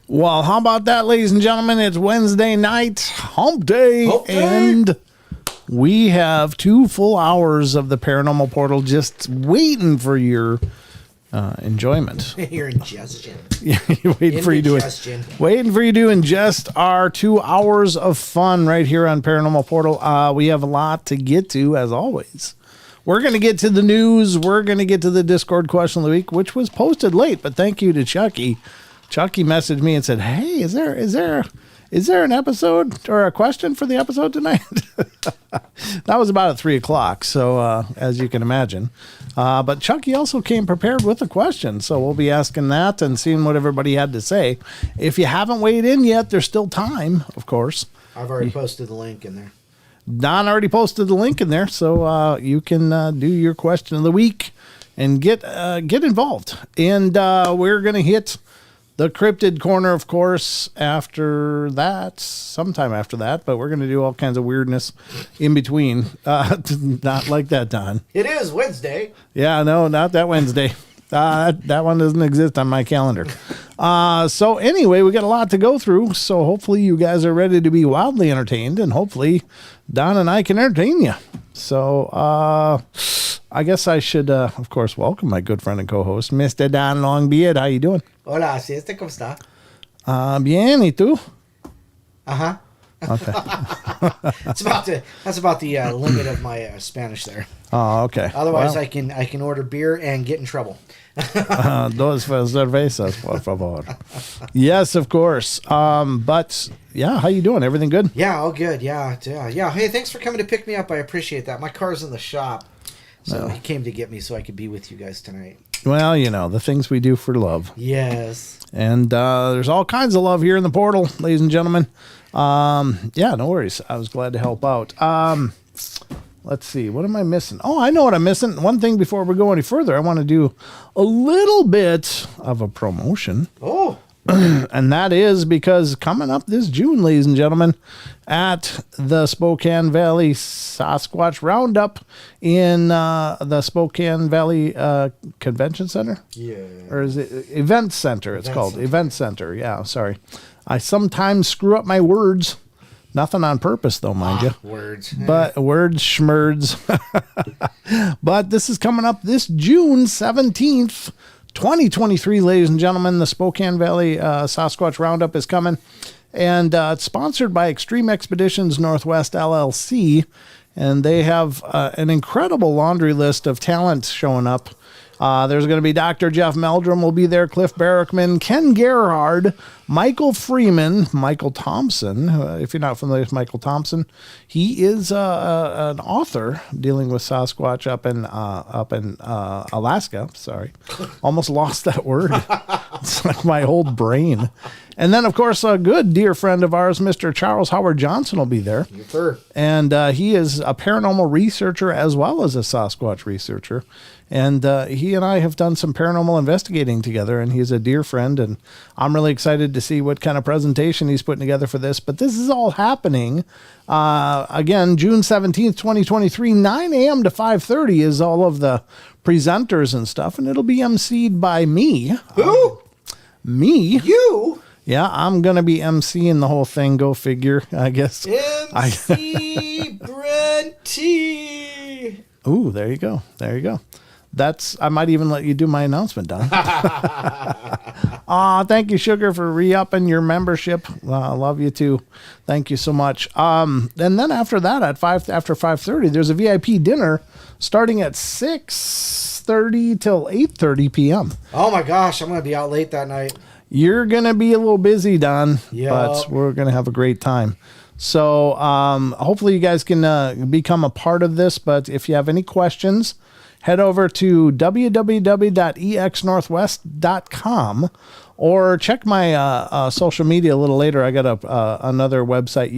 Well, how about that, ladies and gentlemen? It's Wednesday night, hump day, and we have 2 full hours of the Paranormal Portal just waiting for your enjoyment. Your ingestion. Yeah, waiting for you to ingest our 2 hours of fun right here on Paranormal Portal. We have a lot to get to, as always. We're going to get to the news. We're going to get to the Discord question of the week, which was posted late, but thank you to Chucky. Chucky messaged me and said, "Hey, is there an episode or a question for the episode tonight?" That was about at 3:00. So as you can imagine, but Chucky also came prepared with a question. So we'll be asking that and seeing what everybody had to say. If you haven't weighed in yet, there's still time, of course. I've already posted the link in there. Don already posted the link in there, so you can do your question of the week and get involved. And we're going to hit the Cryptid corner, of course, after that, sometime after that, but we're going to do all kinds of weirdness in between. Not like that, Don. It is Wednesday. Yeah, no, not that Wednesday. That one doesn't exist on my calendar. So anyway, we got a lot to go through, so hopefully you guys are ready to be wildly entertained, and hopefully Don and I can entertain you. So I guess I should, of course, welcome my good friend and co-host, Mr. Don Longbeard. How you doing? Hola, así este, ¿cómo está? Bien, ¿y tú? Uh-huh. Okay. That's about the limit of my Spanish there. Oh, okay. Otherwise, I can order beer and get in trouble. Dos cervezas, por favor. Yes, of course. But yeah, how you doing? Everything good? Yeah, all good. Yeah. Hey, thanks for coming to pick me up. I appreciate that. My car's in the shop, so he came to get me so I could be with you guys tonight. Well, you know, the things we do for love. Yes. And there's all kinds of love here in the portal, ladies and gentlemen. Yeah, no worries. I was glad to help out. Let's see. What am I missing? Oh, I know what I'm missing. One thing before we go any further, I want to do a little bit of a promotion. Oh. And that is because coming up this June, ladies and gentlemen, at the Spokane Valley Sasquatch Roundup in the Spokane Valley Convention Center? Yeah. Or is it Event Center? It's called Event Center. Yeah, sorry. I sometimes screw up my words. Nothing on purpose, though, mind you. Words. But words, schmerds. But this is coming up this June 17th, 2023, ladies and gentlemen. The Spokane Valley Sasquatch Roundup is coming. And it's sponsored by Extreme Expeditions Northwest LLC. And they have an incredible laundry list of talent showing up. There's going to be Dr. Jeff Meldrum will be there, Cliff Barrickman, Ken Gerhard, Michael Freeman, Michael Thompson. If you're not familiar with Michael Thompson, he is an author dealing with Sasquatch up in Alaska. Sorry, almost lost that word. It's like my old brain. And then, of course, a good dear friend of ours, Mr. Charles Howard Johnson, will be there. Sure. And he is a paranormal researcher as well as a Sasquatch researcher. And he and I have done some paranormal investigating together, and he's a dear friend, and I'm really excited to see what kind of presentation he's putting together for this. But this is all happening, again, June 17th, 2023, 9 a.m. to 5:30 is all of the presenters and stuff, and it'll be emceed by me. Who? Me. You? Yeah, I'm going to be emceeing the whole thing. Go figure, I guess. MC Brenty. Ooh, there you go. There you go. I might even let you do my announcement, Don. Thank you, Sugar, for re-upping your membership. I love you too. Thank you so much. And then after that, after 5:30, there's a VIP dinner starting at 6:30 till 8:30 p.m. Oh my gosh, I'm going to be out late that night. You're going to be a little busy, Don, Yep. but we're going to have a great time. So hopefully you guys can become a part of this. But if you have any questions, head over to www.exnorthwest.com or check my social media a little later. I got another website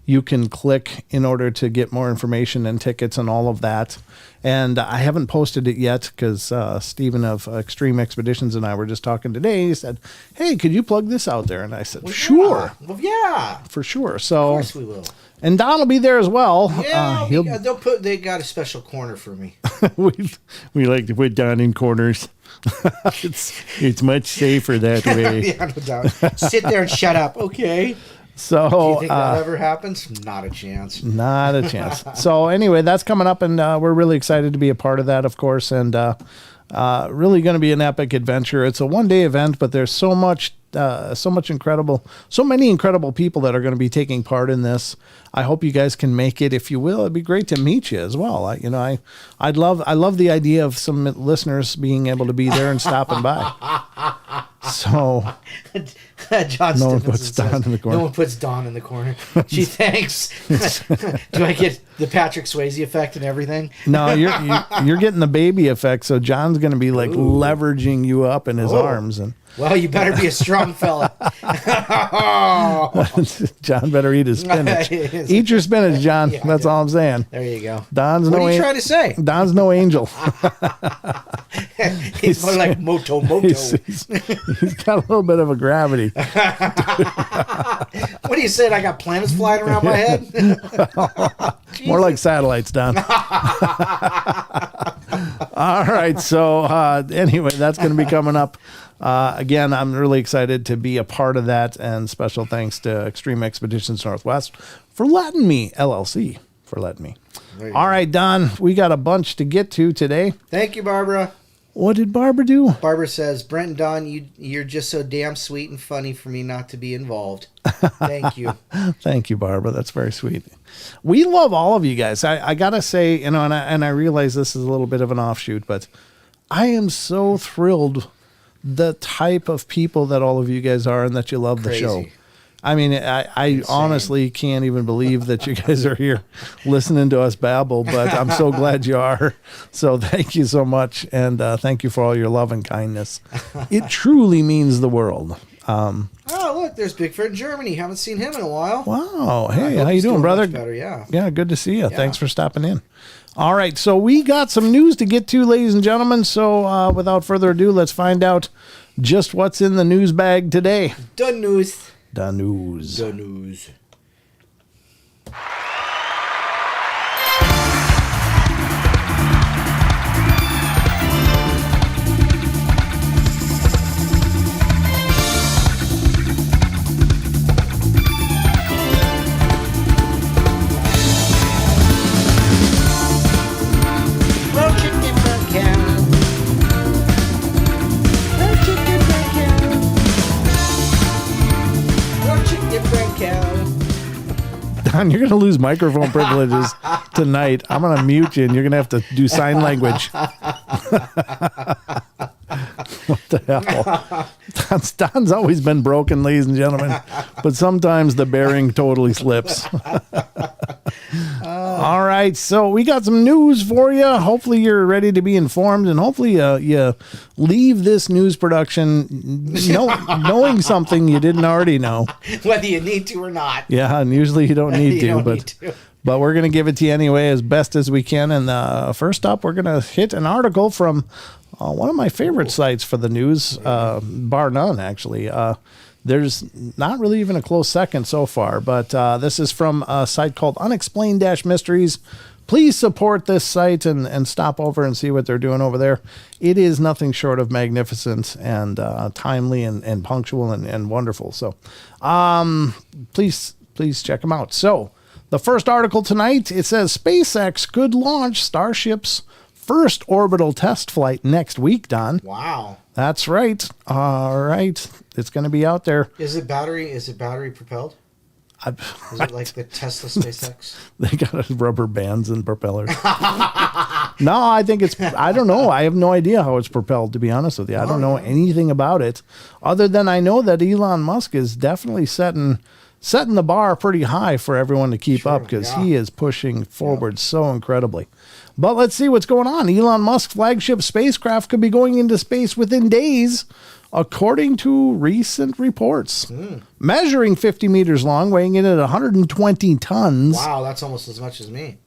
you can click in order to get more information and tickets and all of that. And I haven't posted it yet because Stephen of Extreme Expeditions and I were just talking today. He said, "Hey, could you plug this out there?" And I said, "Sure." Yeah. Well, yeah. For sure. So, Of course we will. And Don will be there as well. Yeah, they got a special corner for me. we like to put Don in corners. it's much safer that way. Yeah, no doubt. Sit there and shut up. Okay. So, do you think that ever happens? Not a chance. Not a chance. So anyway, that's coming up, and we're really excited to be a part of that, of course, and really going to be an epic adventure. It's a one-day event, but there's so many incredible people that are going to be taking part in this. I hope you guys can make it. If you will, it'd be great to meet you as well. I love the idea of some listeners being able to be there and stopping by. So John no one Stevenson puts Don says, in the corner. No one puts Don in the corner. Gee, thanks. Do I get the Patrick Swayze effect and everything? No, you're getting the baby effect. So John's going to be like leveraging you up in his arms, and well, you better be a strong fella. John better eat his spinach. Eat your spinach, John. Yeah, That's all I'm saying. There you go. What are you trying to say? Don's no angel. He's more like Moto. He's got a little bit of a gravity. What do you say? I got planets flying around my head? More like satellites, Don. All right. So anyway, that's going to be coming up. Again, I'm really excited to be a part of that, and special thanks to Extreme Expeditions Northwest for letting me, LLC, for letting me. All right, Don, we got a bunch to get to today. Thank you, Barbara. What did Barbara do? Barbara says, Brent and Don, you're just so damn sweet and funny for me not to be involved. Thank you. Thank you, Barbara. That's very sweet. We love all of you guys. I got to say, and I realize this is a little bit of an offshoot, but I am so thrilled the type of people that all of you guys are and that you love the show. I mean, I honestly can't even believe that you guys are here listening to us babble, but I'm so glad you are. So thank you so much. And thank you for all your love and kindness. It truly means the world. Oh, look, there's Bigfoot in Germany. Haven't seen him in a while. Wow. Hey, how you doing, brother? Better, yeah. Yeah, good to see you. Yeah. Thanks for stopping in. All right, so we got some news to get to, ladies and gentlemen. So without further ado, let's find out just what's in the news bag today. The news. The news. The news. Don, you're going to lose microphone privileges tonight. I'm going to mute you, and you're going to have to do sign language. What the hell? Don's always been broken, ladies and gentlemen, but sometimes the bearing totally slips. All right, so we got some news for you. Hopefully you're ready to be informed, and hopefully you leave this news production knowing something you didn't already know. Whether you need to or not. Yeah, and usually you don't need to, but we're going to give it to you anyway as best as we can. And first up, we're going to hit an article from one of my favorite sites for the news, bar none, actually. There's not really even a close second so far, but this is from a site called Unexplained-Mysteries. Please support this site and stop over and see what they're doing over there. It is nothing short of magnificent and timely and punctual and wonderful. So please check them out. So the first article tonight, it says SpaceX could launch Starship's first orbital test flight next week, Don. Wow. That's right. All right. It's going to be out there. Is it battery propelled? Is it like the Tesla SpaceX? They got rubber bands and propellers. No, I think I don't know. I have no idea how it's propelled, to be honest with you. I don't know anything about it, other than I know that Elon Musk is definitely setting the bar pretty high for everyone to keep up, because he is pushing forward so incredibly. But let's see what's going on. Elon Musk's flagship spacecraft could be going into space within days, according to recent reports. Measuring 50 meters long, weighing in at 120 tons. Wow, that's almost as much as me.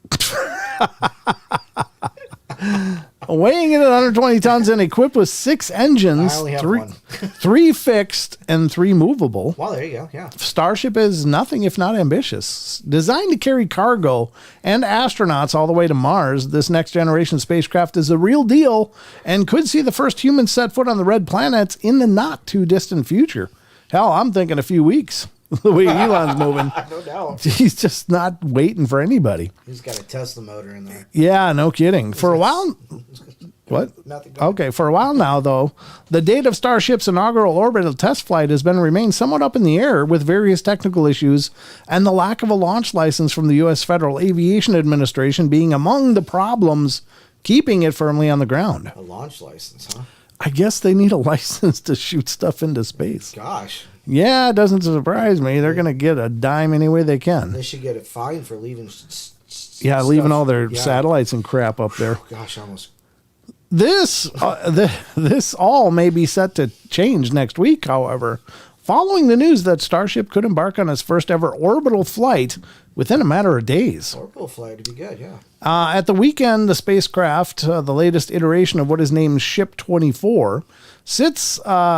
Weighing in at 120 tons and equipped with 6 engines, I only have one. 3 fixed and 3 movable. Wow, there you go, yeah. Starship is nothing if not ambitious. Designed to carry cargo and astronauts all the way to Mars, this next generation spacecraft is a real deal and could see the first humans set foot on the red planet in the not too distant future. Hell, I'm thinking a few weeks. The way Elon's moving. No doubt. He's just not waiting for anybody. He's got a Tesla motor in there. Yeah, no kidding. For a while... What? Nothing. Okay, for a while now, though, the date of Starship's inaugural orbital test flight has remained somewhat up in the air with various technical issues and the lack of a launch license from the U.S. Federal Aviation Administration being among the problems keeping it firmly on the ground. A launch license, huh? I guess they need a license to shoot stuff into space. Gosh. Yeah, it doesn't surprise me. They're going to get a dime any way they can. They should get a fine for leaving leaving all their satellites and crap up there. Gosh, almost. This all may be set to change next week, however, following the news that Starship could embark on its first ever orbital flight within a matter of days. Orbital flight would be good, yeah. At the weekend, the spacecraft, the latest iteration of what is named Ship 24,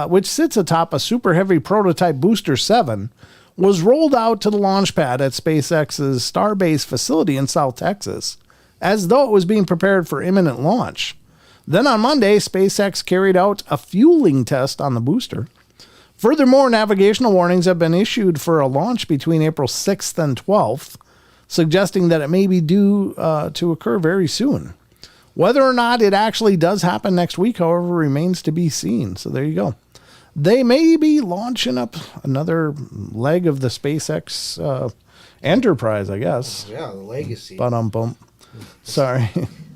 which sits atop a super heavy prototype Booster 7, was rolled out to the launch pad at SpaceX's Starbase facility in South Texas, as though it was being prepared for imminent launch. Then on Monday, SpaceX carried out a fueling test on the booster. Furthermore, navigational warnings have been issued for a launch between April 6th and 12th, suggesting that it may be due to occur very soon. Whether or not it actually does happen next week, however, remains to be seen. So there you go. They may be launching up another leg of the SpaceX enterprise, I guess. Yeah, the legacy. But sorry.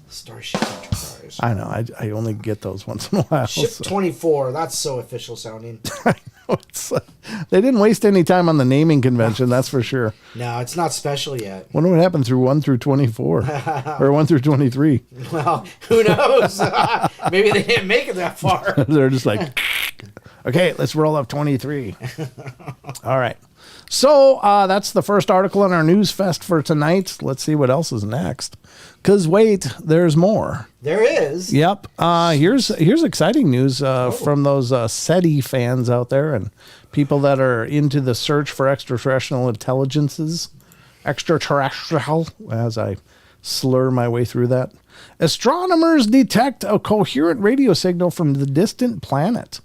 Starship Enterprise. I know. I only get those once in a while. Ship 24. That's so official sounding. I know. They didn't waste any time on the naming convention, that's for sure. No, it's not special yet. Wonder what happened through 1 through 24 or 1 through 23. Well, who knows? Maybe they didn't make it that far. They're just like, okay, let's roll up 23. All right. So that's the first article in our news fest for tonight. Let's see what else is next. Because wait, there's more. There is. Yep. Here's exciting news from those SETI fans out there and people that are into the search for extraterrestrial intelligences. Extraterrestrial, as I slur my way through that. Astronomers detect a coherent radio signal from the distant planet.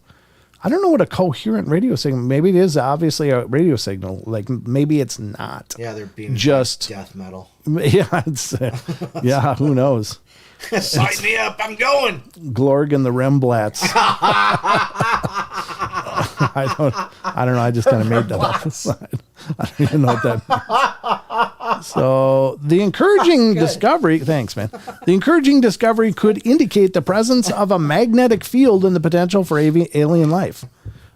I don't know what a coherent radio signal. Maybe it is obviously a radio signal. Like maybe it's not. Yeah, they're being just death metal. Yeah, yeah. Who knows? Sign me up. I'm going. Glorg and the Remblats. I don't know. I just kind of made that up. I don't even know what that means. So the encouraging discovery, thanks, man. The encouraging discovery could indicate the presence of a magnetic field and the potential for alien life.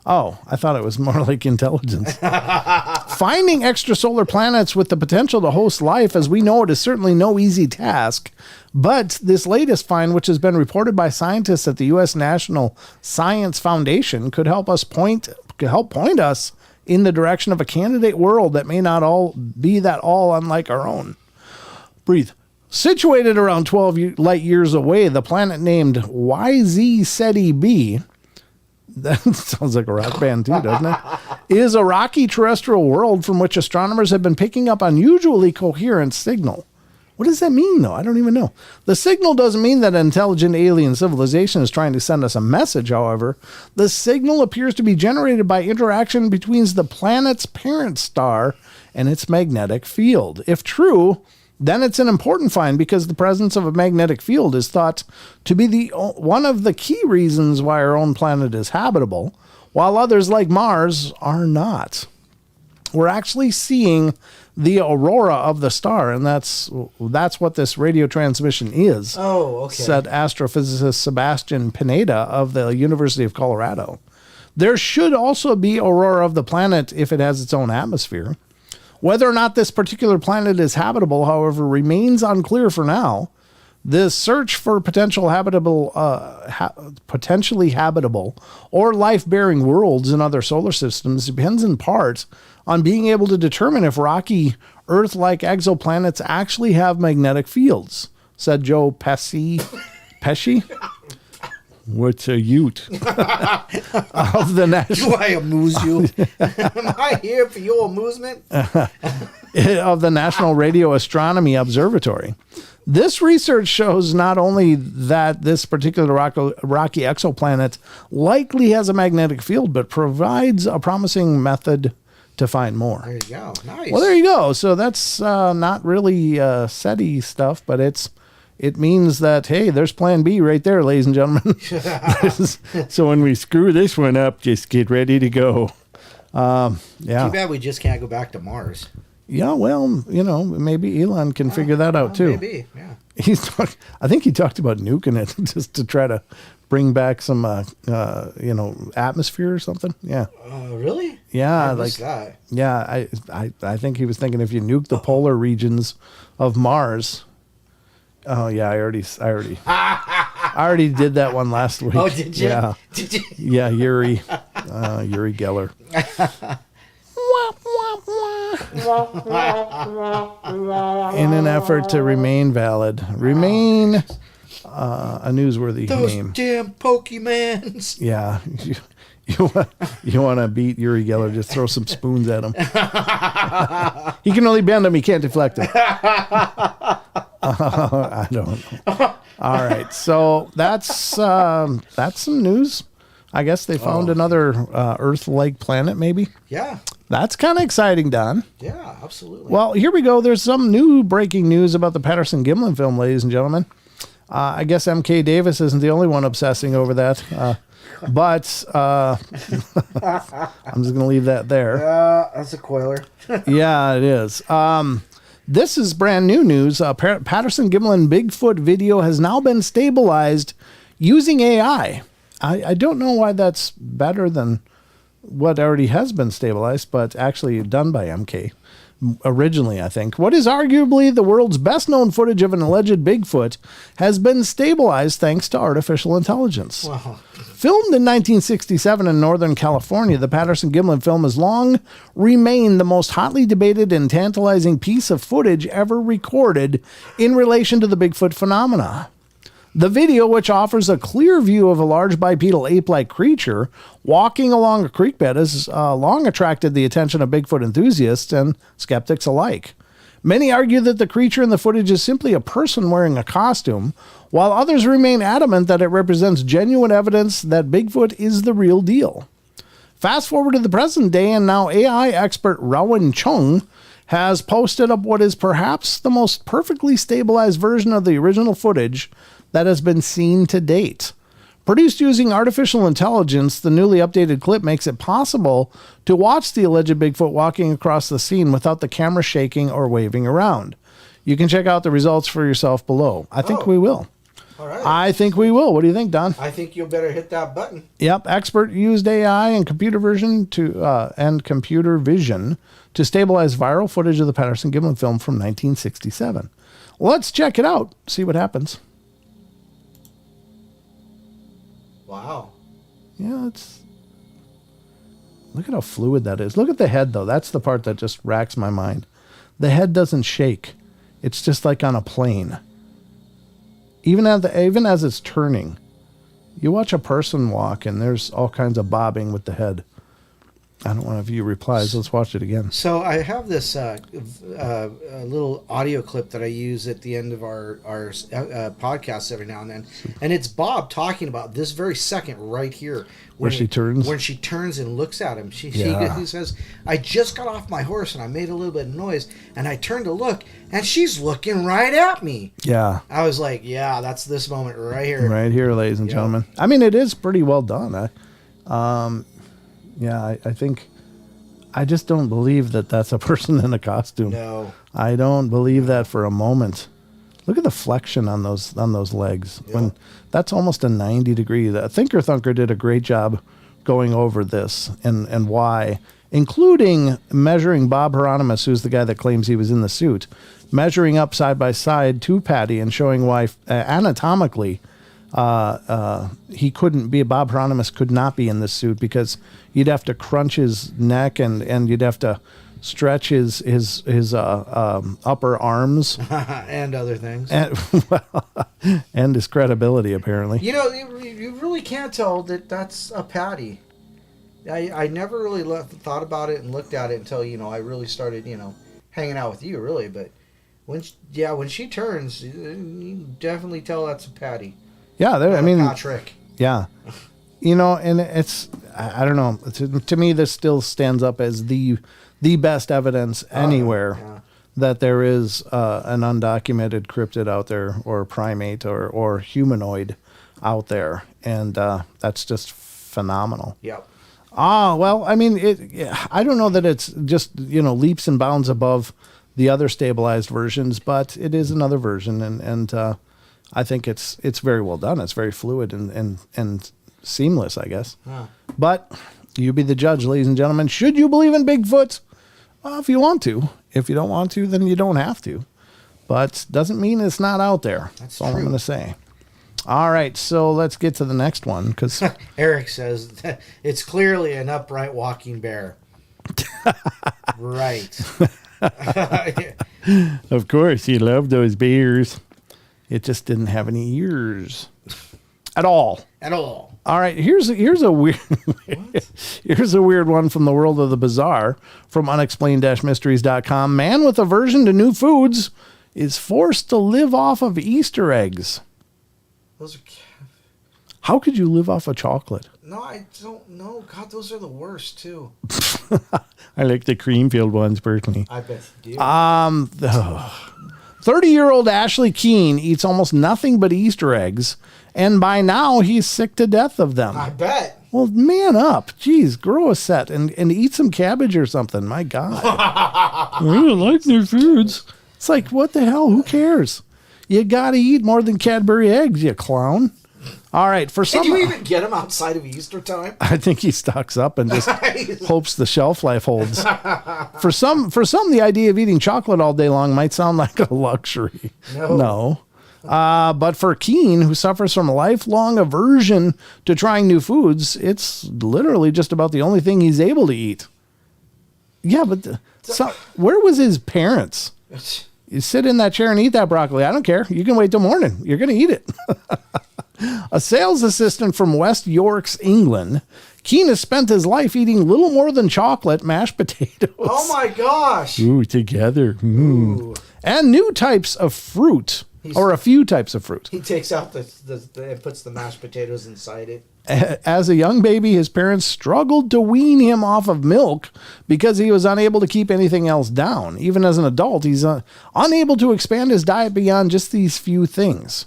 Oh, I thought it was more like intelligence. Finding extrasolar planets with the potential to host life, as we know it, is certainly no easy task. But this latest find, which has been reported by scientists at the U.S. National Science Foundation, could help point us in the direction of a candidate world that may not all be that all unlike our own. Breathe. Situated around 12 light years away, the planet named YZ Ceti B, that sounds like a rock band too, doesn't it? Is a rocky terrestrial world from which astronomers have been picking up unusually coherent signal. What does that mean, though? I don't even know. The signal doesn't mean that an intelligent alien civilization is trying to send us a message, however. The signal appears to be generated by interaction between the planet's parent star and its magnetic field. If true, then it's an important find because the presence of a magnetic field is thought to be one of the key reasons why our own planet is habitable, while others like Mars are not. We're actually seeing the aurora of the star, and that's what this radio transmission is. Oh, okay. Said astrophysicist Sebastian Pineda of the University of Colorado. There should also be aurora of the planet if it has its own atmosphere. Whether or not this particular planet is habitable, however, remains unclear for now. The search for potentially habitable or life-bearing worlds in other solar systems depends in part on being able to determine if rocky Earth-like exoplanets actually have magnetic fields, said Joe Pesci? What's a ute? Of the national. Do I amuse you? Am I here for your amusement? Of the National Radio Astronomy Observatory. This research shows not only that this particular rocky exoplanet likely has a magnetic field, but provides a promising method to find more. There you go. Nice. Well, there you go. So that's not really SETI stuff, but it means that, hey, there's plan B right there, ladies and gentlemen. So when we screw this one up, just get ready to go. Yeah. Too bad we just can't go back to Mars. Yeah, well, maybe Elon can figure that out too. Maybe, yeah. I think he talked about nuking it just to try to bring back some, atmosphere or something. Yeah. Really? Yeah, I missed that. Yeah, I think he was thinking if you nuke the polar regions of Mars. Oh yeah, I already did that one last week. Oh, did you? Yeah. Did you? Yeah, Yuri Geller. In an effort to remain valid, a newsworthy Those name. damn Pokemans. Yeah, you want to beat Yuri Geller? Just throw some spoons at him. He can only bend them; he can't deflect them. I don't know. All right, so that's some news. I guess they found another Earth-like planet, maybe. Yeah. That's kind of exciting, Don. Yeah, absolutely. Well, here we go. There's some new breaking news about the Patterson-Gimlin film, ladies and gentlemen. I guess M.K. Davis isn't the only one obsessing over that. But I'm just going to leave that there. That's a coiler. Yeah, it is. This is brand new news. Patterson-Gimlin Bigfoot video has now been stabilized using AI. I don't know why that's better than what already has been stabilized, but actually done by MK originally, I think. What is arguably the world's best-known footage of an alleged Bigfoot has been stabilized thanks to artificial intelligence. Wow. Filmed in 1967 in Northern California, the Patterson-Gimlin film has long remained the most hotly debated and tantalizing piece of footage ever recorded in relation to the Bigfoot phenomena. The video, which offers a clear view of a large bipedal ape-like creature walking along a creek bed, has long attracted the attention of Bigfoot enthusiasts and skeptics alike. Many argue that the creature in the footage is simply a person wearing a costume, while others remain adamant that it represents genuine evidence that Bigfoot is the real deal. Fast forward to the present day, and now AI expert Rowan Chung has posted up what is perhaps the most perfectly stabilized version of the original footage that has been seen to date. Produced using artificial intelligence, the newly updated clip makes it possible to watch the alleged Bigfoot walking across the scene without the camera shaking or waving around. You can check out the results for yourself below. I think we will. All right. I think we will. What do you think, Don? I think you'll better hit that button. Yep. Expert used AI and computer vision to stabilize viral footage of the Patterson-Gimlin film from 1967. Let's check it out. See what happens. Wow. Yeah, look at how fluid that is. Look at the head, though. That's the part that just racks my mind. The head doesn't shake. It's just like on a plane. Even as it's turning, you watch a person walk and there's all kinds of bobbing with the head. I don't want to view replies. Let's watch it again. So I have this little audio clip that I use at the end of our podcasts every now and then, and it's Bob talking about this very second right here, Where she turns? When she turns and looks at him. He says, "I just got off my horse and I made a little bit of noise, and I turned to look, and she's looking right at me." Yeah. I was like, "Yeah, that's this moment right here." Right here, ladies and gentlemen. I mean, it is pretty well done. I think I just don't believe that that's a person in a costume. No, I don't believe that for a moment. Look at the flexion on those legs. Yeah. When that's almost a 90 degree. The Thinker Thunker did a great job going over this and why, including measuring Bob Hieronymus, who's the guy that claims he was in the suit, measuring up side by side to Patty and showing why anatomically he couldn't be. Bob Hieronymus could not be in this suit because you'd have to crunch his neck and you'd have to stretch his upper arms and other things, and his credibility apparently. You know, you really can't tell that that's a Patty. I never really thought about it and looked at it until I really started hanging out with you really. But when she turns, you definitely tell that's a Patty. Yeah, I mean, Patrick. Yeah, and it's I don't know. To me, this still stands up as the best evidence anywhere that there is an undocumented cryptid out there, or primate, or humanoid out there, and that's just phenomenal. Yep. Well, I mean, I don't know that it's just leaps and bounds above the other stabilized versions, but it is another version, and I think it's very well done. It's very fluid and seamless, I guess. Huh. But you be the judge, ladies and gentlemen. Should you believe in Bigfoot? Well, if you want to. If you don't want to, then you don't have to. But doesn't mean it's not out there. That's all I'm going to say. All right, so let's get to the next one. Because Eric says it's clearly an upright walking bear. Right. Of course, you love those bears. It just didn't have any ears at all. At all. All right, here's a weird here's a weird one from the world of the bizarre from unexplained-mysteries.com. Man with aversion to new foods is forced to live off of Easter eggs. Those are. How could you live off of chocolate? No, I don't know. God, those are the worst too. I like the cream-filled ones personally. I bet you do. 30-year-old Ashley Keene eats almost nothing but Easter eggs, and by now he's sick to death of them. I bet. Well, man up. Jeez, grow a set and eat some cabbage or something. My God. I don't like new foods. It's like, what the hell? Who cares? You got to eat more than Cadbury eggs, you clown. All right, for some. Did you even get him outside of Easter time? I think he stocks up and just hopes the shelf life holds. For some, the idea of eating chocolate all day long might sound like a luxury. No. But for Keene, who suffers from a lifelong aversion to trying new foods, it's literally just about the only thing he's able to eat. Yeah, but where was his parents? You sit in that chair and eat that broccoli. I don't care. You can wait till morning. You're going to eat it. A sales assistant from West Yorks, England, Keene has spent his life eating little more than chocolate, mashed potatoes. Oh my gosh. Ooh, together. Ooh. And new types of fruit, or a few types of fruit. He takes out and puts the mashed potatoes inside it. As a young baby, his parents struggled to wean him off of milk because he was unable to keep anything else down. Even as an adult, he's unable to expand his diet beyond just these few things.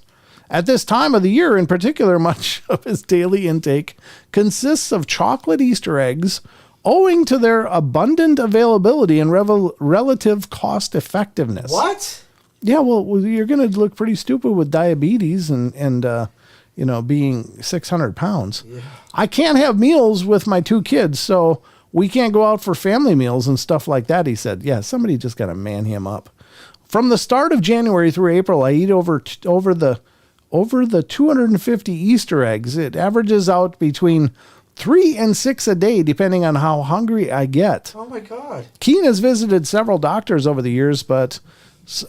At this time of the year, in particular, much of his daily intake consists of chocolate Easter eggs, owing to their abundant availability and relative cost effectiveness. What? Yeah, well, you're going to look pretty stupid with diabetes and being 600 pounds. Yeah. I can't have meals with my two kids, so we can't go out for family meals and stuff like that, he said. Yeah, somebody just got to man him up. From the start of January through April, I eat over the 250 Easter eggs. It averages out between 3 and 6 a day, depending on how hungry I get. Oh, my God. Keene has visited several doctors over the years, but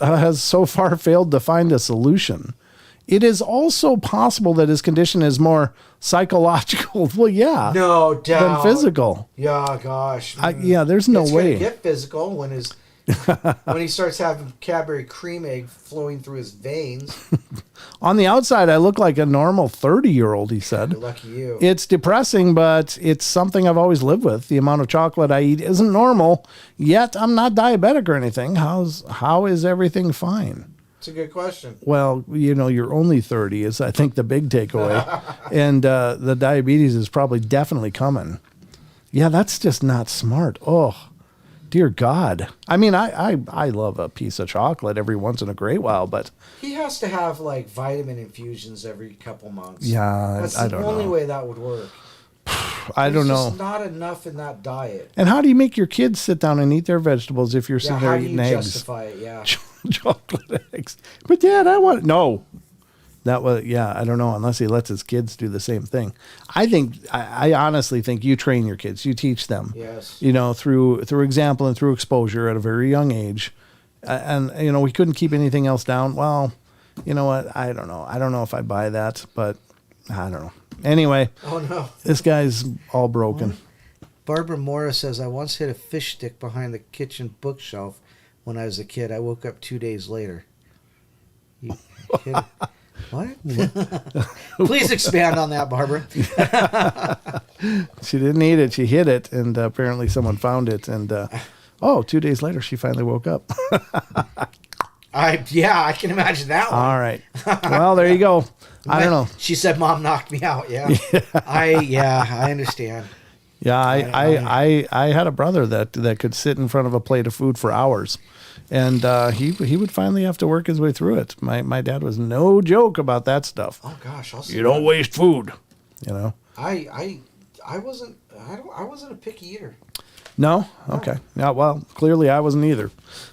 has so far failed to find a solution. It is also possible that his condition is more psychological. Well, yeah. No doubt. Than physical. Yeah, gosh. Yeah, there's no way. It's going to get physical when when he starts having Cadbury cream egg flowing through his veins. On the outside, I look like a normal 30-year-old, he said. Lucky you. It's depressing, but it's something I've always lived with. The amount of chocolate I eat isn't normal, yet I'm not diabetic or anything. How is everything fine? It's a good question. Well, you're only 30 is, I think, the big takeaway. And the diabetes is probably definitely coming. Yeah, that's just not smart. Oh, dear God. I mean, I love a piece of chocolate every once in a great while, but... He has to have, vitamin infusions every couple months. Yeah, that's I don't know. the only way that would work. I don't know. There's just not enough in that diet. And how do you make your kids sit down and eat their vegetables if you're sitting there eating eggs? How do you justify it? Yeah. Chocolate eggs. But Dad, I want... No. That was, I don't know, unless he lets his kids do the same thing. I honestly think you train your kids. You teach them. Yes. Through example and through exposure at a very young age. And we couldn't keep anything else down. Well, you know what? I don't know. I don't know if I buy that, but I don't know. Anyway. Oh, no. This guy's all broken. Barbara Morris says, I once hid a fish stick behind the kitchen bookshelf when I was a kid. I woke up 2 days later. You hid it? What? Please expand on that, Barbara. She didn't eat it. She hid it, and apparently someone found it. And 2 days later, she finally woke up. I can imagine that one. All right. Well, there you go. I don't know. She said, "Mom knocked me out." Yeah. I understand. Yeah, I had a brother that could sit in front of a plate of food for hours. And he would finally have to work his way through it. My dad was no joke about that stuff. Oh gosh, you don't waste food. I wasn't a picky eater. No? Okay. Yeah, well, clearly I wasn't either.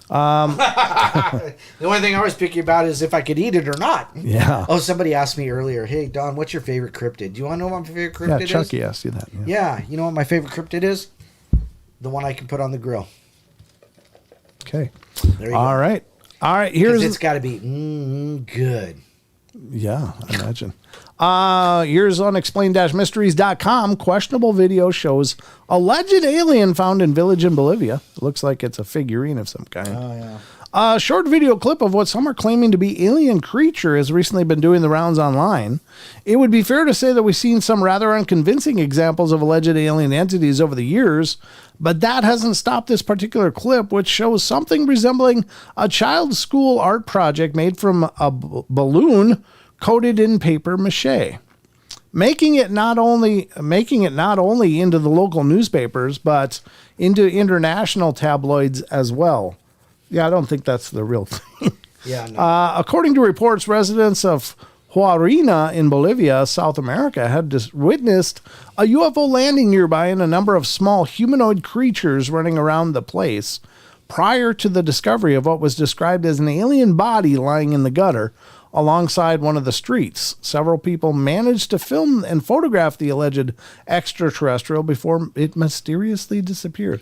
The only thing I was picky about is if I could eat it or not. Yeah. Oh, somebody asked me earlier, hey Don, what's your favorite cryptid? Do you want to know what my favorite cryptid is? Yeah, Chucky asked you that. Yeah, you know what my favorite cryptid is? The one I can put on the grill. Okay. There you go. All right. It's got to be good. Yeah, I imagine. Here's unexplained-mysteries.com. Questionable video shows alleged alien found in village in Bolivia. It looks like it's a figurine of some kind. Oh, yeah. A short video clip of what some are claiming to be alien creature has recently been doing the rounds online. It would be fair to say that we've seen some rather unconvincing examples of alleged alien entities over the years, but that hasn't stopped this particular clip, which shows something resembling a child's school art project made from a balloon coated in paper mache, making it not only into the local newspapers, but into international tabloids as well. Yeah, I don't think that's the real thing. Yeah. No. According to reports, residents of Huarina in Bolivia, South America, had witnessed a UFO landing nearby and a number of small humanoid creatures running around the place prior to the discovery of what was described as an alien body lying in the gutter alongside one of the streets. Several people managed to film and photograph the alleged extraterrestrial before it mysteriously disappeared.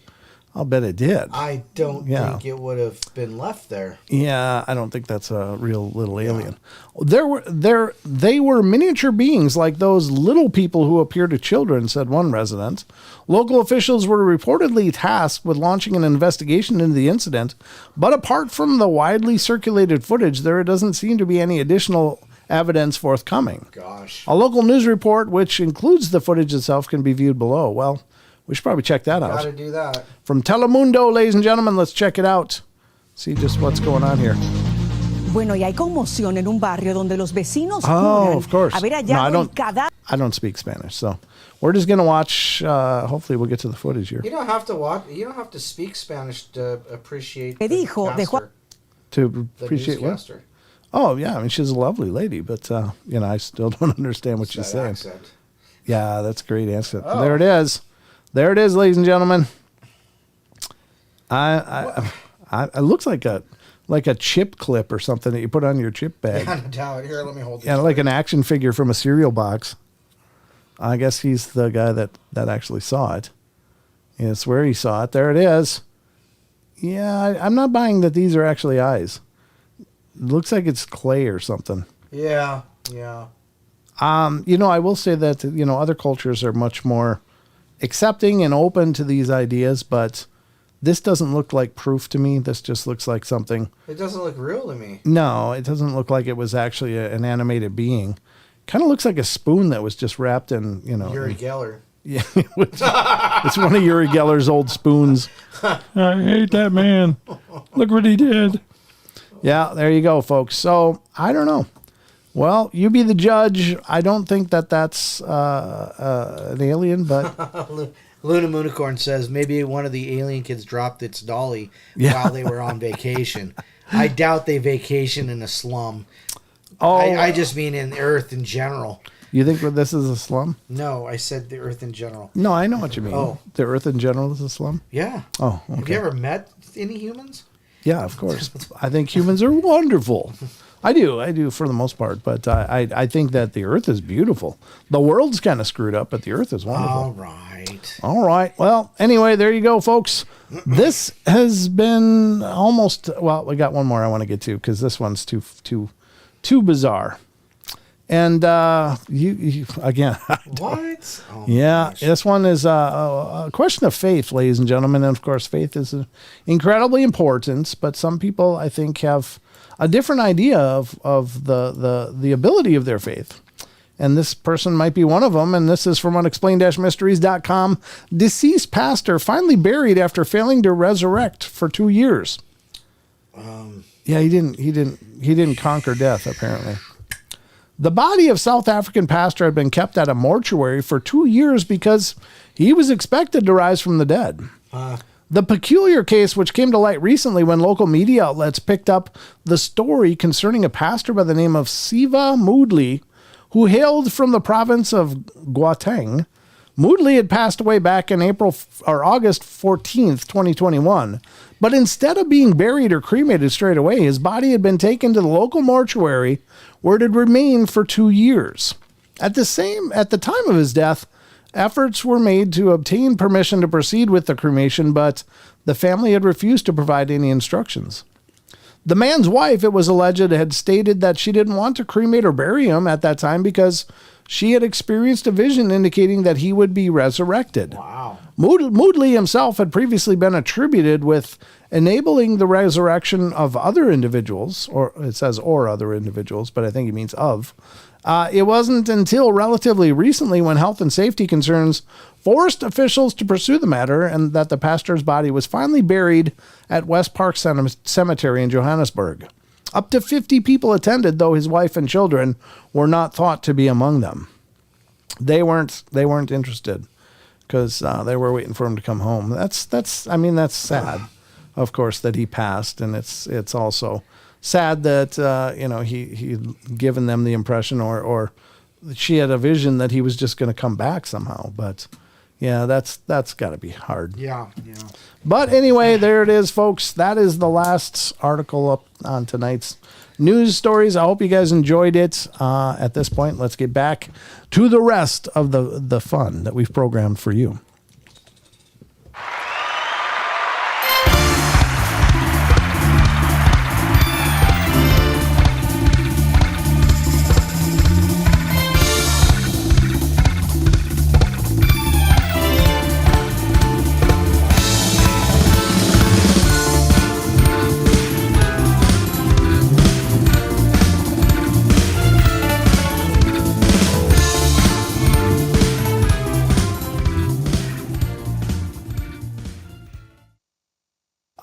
I'll bet it did. I don't think it would have been left there. Yeah, I don't think that's a real little alien. They were miniature beings like those little people who appear to children, said one resident. Local officials were reportedly tasked with launching an investigation into the incident, but apart from the widely circulated footage, there doesn't seem to be any additional evidence forthcoming. Gosh. A local news report, which includes the footage itself, can be viewed below. Well, we should probably check that out. Gotta do that. From Telemundo, ladies and gentlemen, let's check it out. See just what's going on here. Bueno, y hay conmoción en un barrio donde los vecinos juran of course. Haber hallado el cadáver. I don't speak Spanish, so we're just going to watch. Hopefully, we'll get to the footage here. You don't have to watch. You don't have to speak Spanish to appreciate Me dijo, caster, to appreciate what? Oh, yeah. I mean, she's a lovely lady, but I still don't understand what she's saying. Accent. Yeah, that's a great accent. Oh. There it is. There it is, ladies and gentlemen. It looks like a chip clip or something that you put on your chip bag. Yeah, no doubt. Here, let me hold this. Yeah, like an action figure from a cereal box. I guess he's the guy that actually saw it. Yeah, it's where he saw it. There it is. Yeah, I'm not buying that these are actually eyes. looks like it's clay or something. Yeah, yeah. I will say that, other cultures are much more accepting and open to these ideas, but this doesn't look like proof to me. This just looks like something. It doesn't look real to me. No, it doesn't look like it was actually an animated being. Kind of looks like a spoon that was just wrapped in, Uri Geller. Yeah, it's one of Uri Geller's old spoons. I hate that man. Look what he did. Yeah, there you go, folks. So, I don't know. Well, you be the judge. I don't think that that's an alien, but... Luna Moonicorn says maybe one of the alien kids dropped its dolly while they were on vacation. I doubt they vacation in a slum. Oh, I just mean in the Earth in general. You think this is a slum? No, I said the Earth in general. No, I know what you mean. Oh. The Earth in general is a slum? Yeah. Oh, okay. Have you ever met any humans? Yeah, of course. I think humans are wonderful. I do for the most part, but I think that the Earth is beautiful. The world's kind of screwed up, but the Earth is wonderful. All right. Well, anyway, there you go, folks. This has been almost, well, we got one more I want to get to because this one's too bizarre. And you again. What? Oh, yeah, gosh. this one is a question of faith, ladies and gentlemen. And of course, faith is incredibly important. But some people, I think, have a different idea of the ability of their faith. And this person might be one of them. And this is from unexplained-mysteries.com. Deceased pastor finally buried after failing to resurrect for 2 years. Yeah, he didn't conquer death, apparently. The body of South African pastor had been kept at a mortuary for 2 years because he was expected to rise from the dead. The peculiar case, which came to light recently when local media outlets picked up the story concerning a pastor by the name of Siva Moodley, who hailed from the province of Gauteng. Moodley had passed away back in August 14th, 2021. But instead of being buried or cremated straight away, his body had been taken to the local mortuary where it had remained for 2 years. At the time of his death, efforts were made to obtain permission to proceed with the cremation, but the family had refused to provide any instructions. The man's wife, it was alleged, had stated that she didn't want to cremate or bury him at that time because she had experienced a vision indicating that he would be resurrected. Wow. Moodley himself had previously been attributed with enabling the resurrection of other individuals, or it says or other individuals, but I think he means of. It wasn't until relatively recently when health and safety concerns forced officials to pursue the matter and that the pastor's body was finally buried at West Park Cemetery in Johannesburg. Up to 50 people attended, though his wife and children were not thought to be among them. They weren't interested because they were waiting for him to come home. That's sad, of course, that he passed, and it's also sad that he given them the impression or she had a vision that he was just going to come back somehow. But yeah, that's got to be hard. Yeah. But anyway, there it is, folks. That is the last article up on tonight's news stories. I hope you guys enjoyed it. At this point, let's get back to the rest of the fun that we've programmed for you.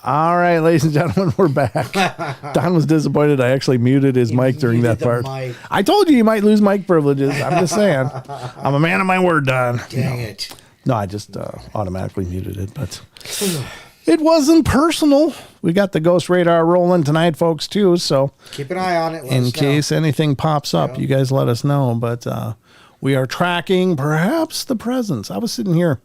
All right, ladies and gentlemen, we're back. Don was disappointed I actually muted his mic during that part. Mic. I told you might lose mic privileges. I'm just saying. I'm a man of my word, Don. Dang it. No, I just automatically muted it, but it wasn't personal. We got the Ghost Radar rolling tonight, folks, too. So Keep an eye on it. in case anything pops up, you guys let us know. But we are tracking perhaps the presence. I was sitting here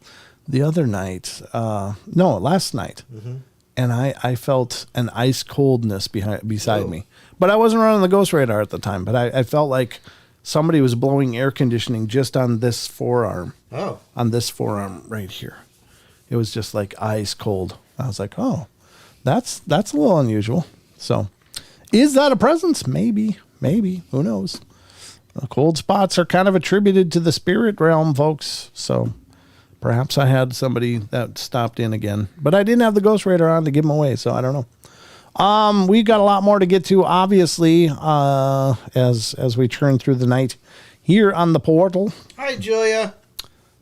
the other night. Last night. Mm-hmm. And I felt an ice coldness beside me. But I wasn't running the Ghost Radar at the time. But I felt like somebody was blowing air conditioning just on this forearm. Oh. On this forearm right here. It was just like ice cold. I was like, oh, that's a little unusual. So Is that a presence? Maybe. Who knows? The cold spots are kind of attributed to the spirit realm, folks. So perhaps I had somebody that stopped in again, but I didn't have the ghost radar on to give them away, so I don't know. We've got a lot more to get to, obviously, as we churn through the night here on the portal. Hi, Julia.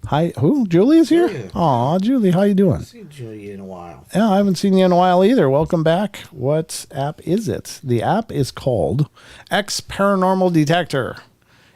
Hi, who? Julia's here? Julia. Aw, Julie, how you doing? I haven't seen Julia in a while. Yeah, I haven't seen you in a while either. Welcome back. What app is it? The app is called X Paranormal Detector.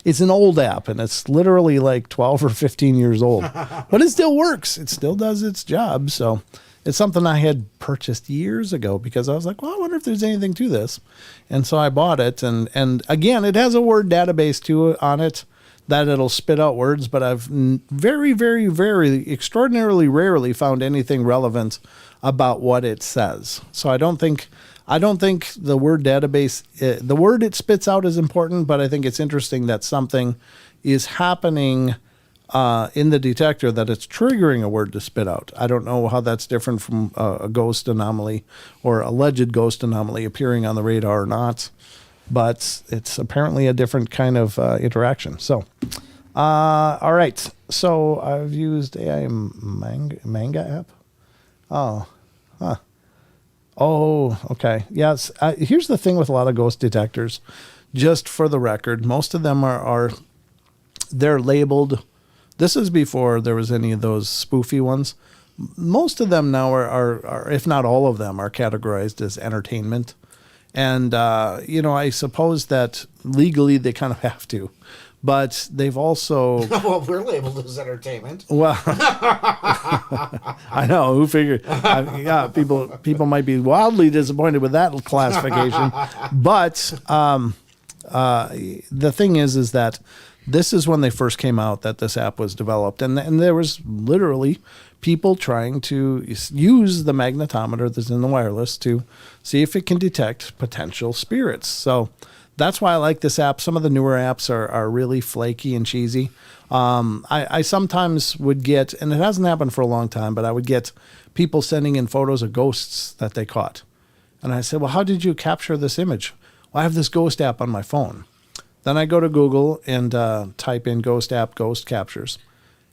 It's an old app, and it's literally like 12 or 15 years old. But it still works. It still does its job. So it's something I had purchased years ago because I was like, well, I wonder if there's anything to this. And so I bought it. And again, it has a word database on it that it'll spit out words. But I've very, very, very extraordinarily rarely found anything relevant about what it says. So I don't think the word database, the word it spits out is important, but I think it's interesting that something is happening in the detector that it's triggering a word to spit out. I don't know how that's different from a ghost anomaly or alleged ghost anomaly appearing on the radar or not, but it's apparently a different kind of interaction. So, all right. So I've used AI manga app. Oh, okay. Yes. Here's the thing with a lot of ghost detectors. Just for the record, most of them they're labeled. This is before there was any of those spoofy ones. Most of them now are, if not all of them, are categorized as entertainment. And, I suppose that legally they kind of have to. But they've also... Well, we're labeled as entertainment. Well, I know. Who figured? Yeah, people might be wildly disappointed with that classification. But the thing is that this is when they first came out that this app was developed. And there was literally people trying to use the magnetometer that's in the wireless to see if it can detect potential spirits. So... that's why I like this app. Some of the newer apps are really flaky and cheesy. I sometimes would get, and it hasn't happened for a long time, but I would get people sending in photos of ghosts that they caught. And I said, well, how did you capture this image? Well, I have this ghost app on my phone. Then I go to Google and type in ghost app, ghost captures.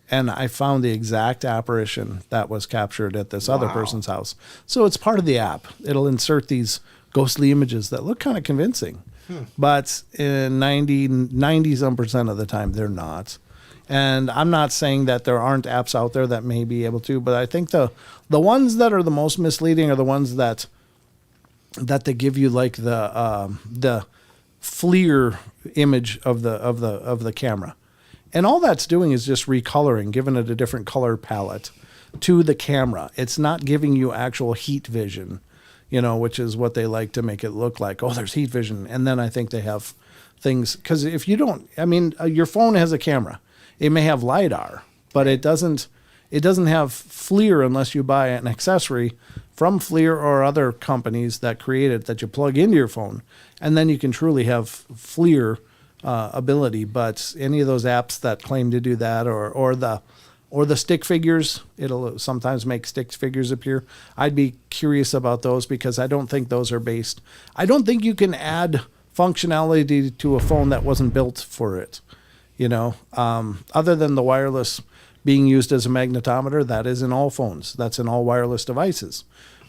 And I found the exact apparition that was captured at this other person's house. So it's part of the app. It'll insert these ghostly images that look kind of convincing. But in 90% of the time, they're not. And I'm not saying that there aren't apps out there that may be able to, but I think the ones that are the most misleading are the ones that they give you like the FLIR image of the camera. And all that's doing is just recoloring, giving it a different color palette to the camera. It's not giving you actual heat vision, which is what they like to make it look like. Oh, there's heat vision. And then I think they have things, because if you don't, your phone has a camera. It may have LiDAR, but it doesn't have FLIR unless you buy an accessory from FLIR or other companies that create it that you plug into your phone. And then you can truly have FLIR ability. But any of those apps that claim to do that or the stick figures, it'll sometimes make stick figures appear. I'd be curious about those because I don't think those are based. I don't think you can add functionality to a phone that wasn't built for it. Other than the wireless being used as a magnetometer, that is in all phones. That's in all wireless devices.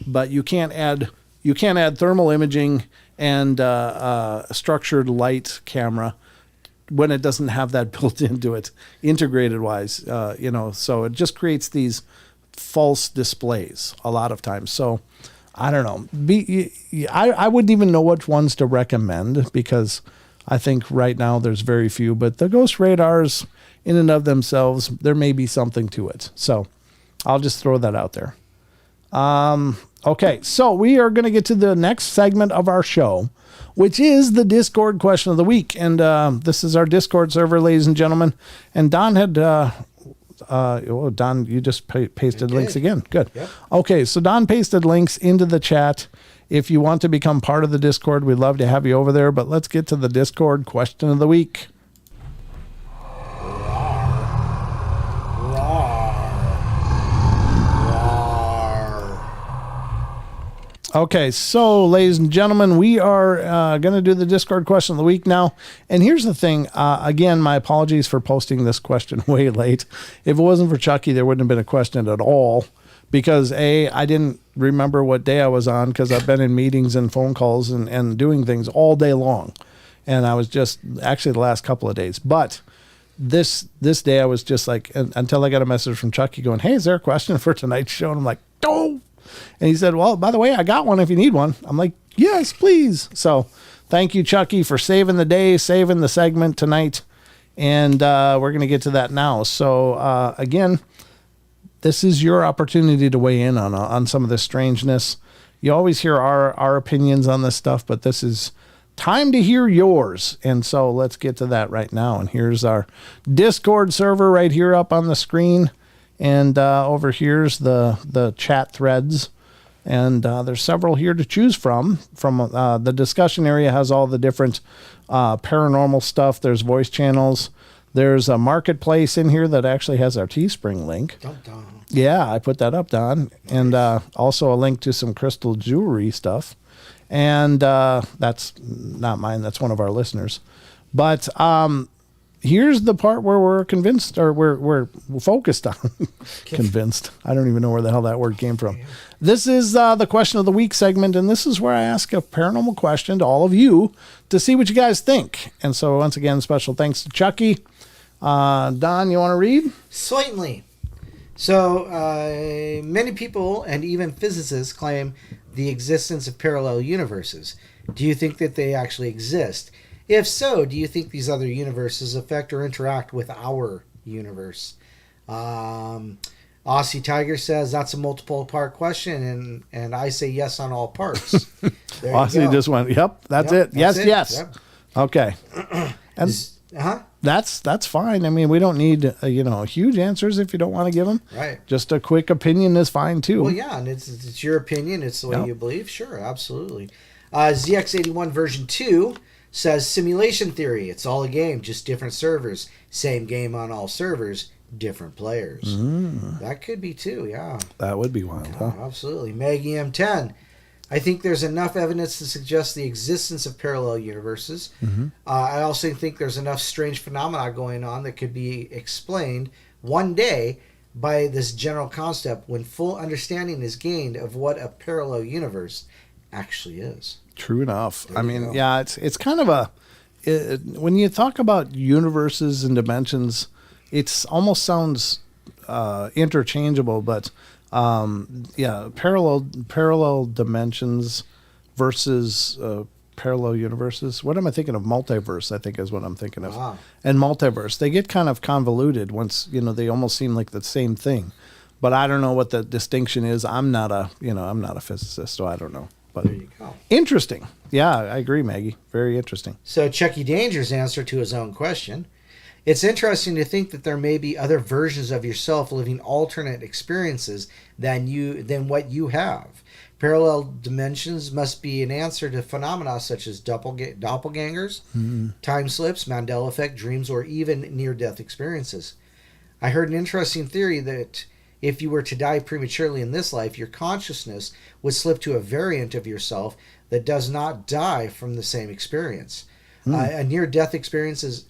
But you can't add thermal imaging and a structured light camera when it doesn't have that built into it, integrated wise, so it just creates these false displays a lot of times. So I don't know. I wouldn't even know which ones to recommend because I think right now there's very few, but the ghost radars in and of themselves, there may be something to it. So I'll just throw that out there. Okay, so we are going to get to the next segment of our show, which is the Discord question of the week. And this is our Discord server, ladies and gentlemen. And Don had, Don, you just pasted links again. Good. Yep. Okay, so Don pasted links into the chat. If you want to become part of the Discord, we'd love to have you over there. But let's get to the Discord question of the week. Okay, so ladies and gentlemen, we are going to do the Discord question of the week now. And here's the thing. Again, my apologies for posting this question way late. If it wasn't for Chucky, there wouldn't have been a question at all. Because I didn't remember what day I was on because I've been in meetings and phone calls and doing things all day long. And I was just, actually the last couple of days. But this day I was just like, until I got a message from Chucky going, hey, is there a question for tonight's show? And I'm like, oh. And he said, well, by the way, I got one if you need one. I'm like, yes, please. So thank you, Chucky, for saving the day, saving the segment tonight. And we're going to get to that now. So again, this is your opportunity to weigh in on some of this strangeness. You always hear our opinions on this stuff, but this is time to hear yours. And so let's get to that right now. And here's our Discord server right here up on the screen. And over here's the chat threads. And there's several here to choose from. The discussion area has all the different paranormal stuff. There's voice channels. There's a marketplace in here that actually has our Teespring link. Dun, dun. Yeah, I put that up, Don. And also a link to some crystal jewelry stuff. And that's not mine. That's one of our listeners. But here's the part where we're convinced, or we're focused on. Convinced. I don't even know where the hell that word came from. This is the question of the week segment, and this is where I ask a paranormal question to all of you to see what you guys think. And so once again, special thanks to Chucky. Don, you want to read? Certainly. So many people and even physicists claim the existence of parallel universes. Do you think that they actually exist? If so, do you think these other universes affect or interact with our universe? Aussie Tiger says that's a multiple part question, and I say yes on all parts. There Aussie just went, yep, that's it. Yes, yes. Yep. Okay. And that's fine. I mean, we don't need huge answers if you don't want to give them. Right. Just a quick opinion is fine too. Well, yeah, and it's your opinion. It's the way you believe. Sure, absolutely. ZX81 version 2 says simulation theory. It's all a game, just different servers. Same game on all servers, different players. That could be too, yeah. That would be wild, huh? Absolutely. Maggie M10. I think there's enough evidence to suggest the existence of parallel universes. I also think there's enough strange phenomena going on that could be explained one day by this general concept when full understanding is gained of what a parallel universe actually is. True enough. I mean, yeah, it's kind of when you talk about universes and dimensions, it's almost sounds interchangeable, but parallel dimensions versus parallel universes. What am I thinking of? Multiverse, I think is what I'm thinking of. Wow. And multiverse, they get kind of convoluted once, they almost seem like the same thing. But I don't know what the distinction is. I'm not a physicist, so I don't know. But there you go. Interesting. Yeah, I agree, Maggie. Very interesting. So Chucky Danger's answer to his own question. It's interesting to think that there may be other versions of yourself living alternate experiences than what you have. Parallel dimensions must be an answer to phenomena such as doppelgangers, time slips, Mandela effect, dreams, or even near-death experiences. I heard an interesting theory that if you were to die prematurely in this life, your consciousness would slip to a variant of yourself that does not die from the same experience. A near-death experience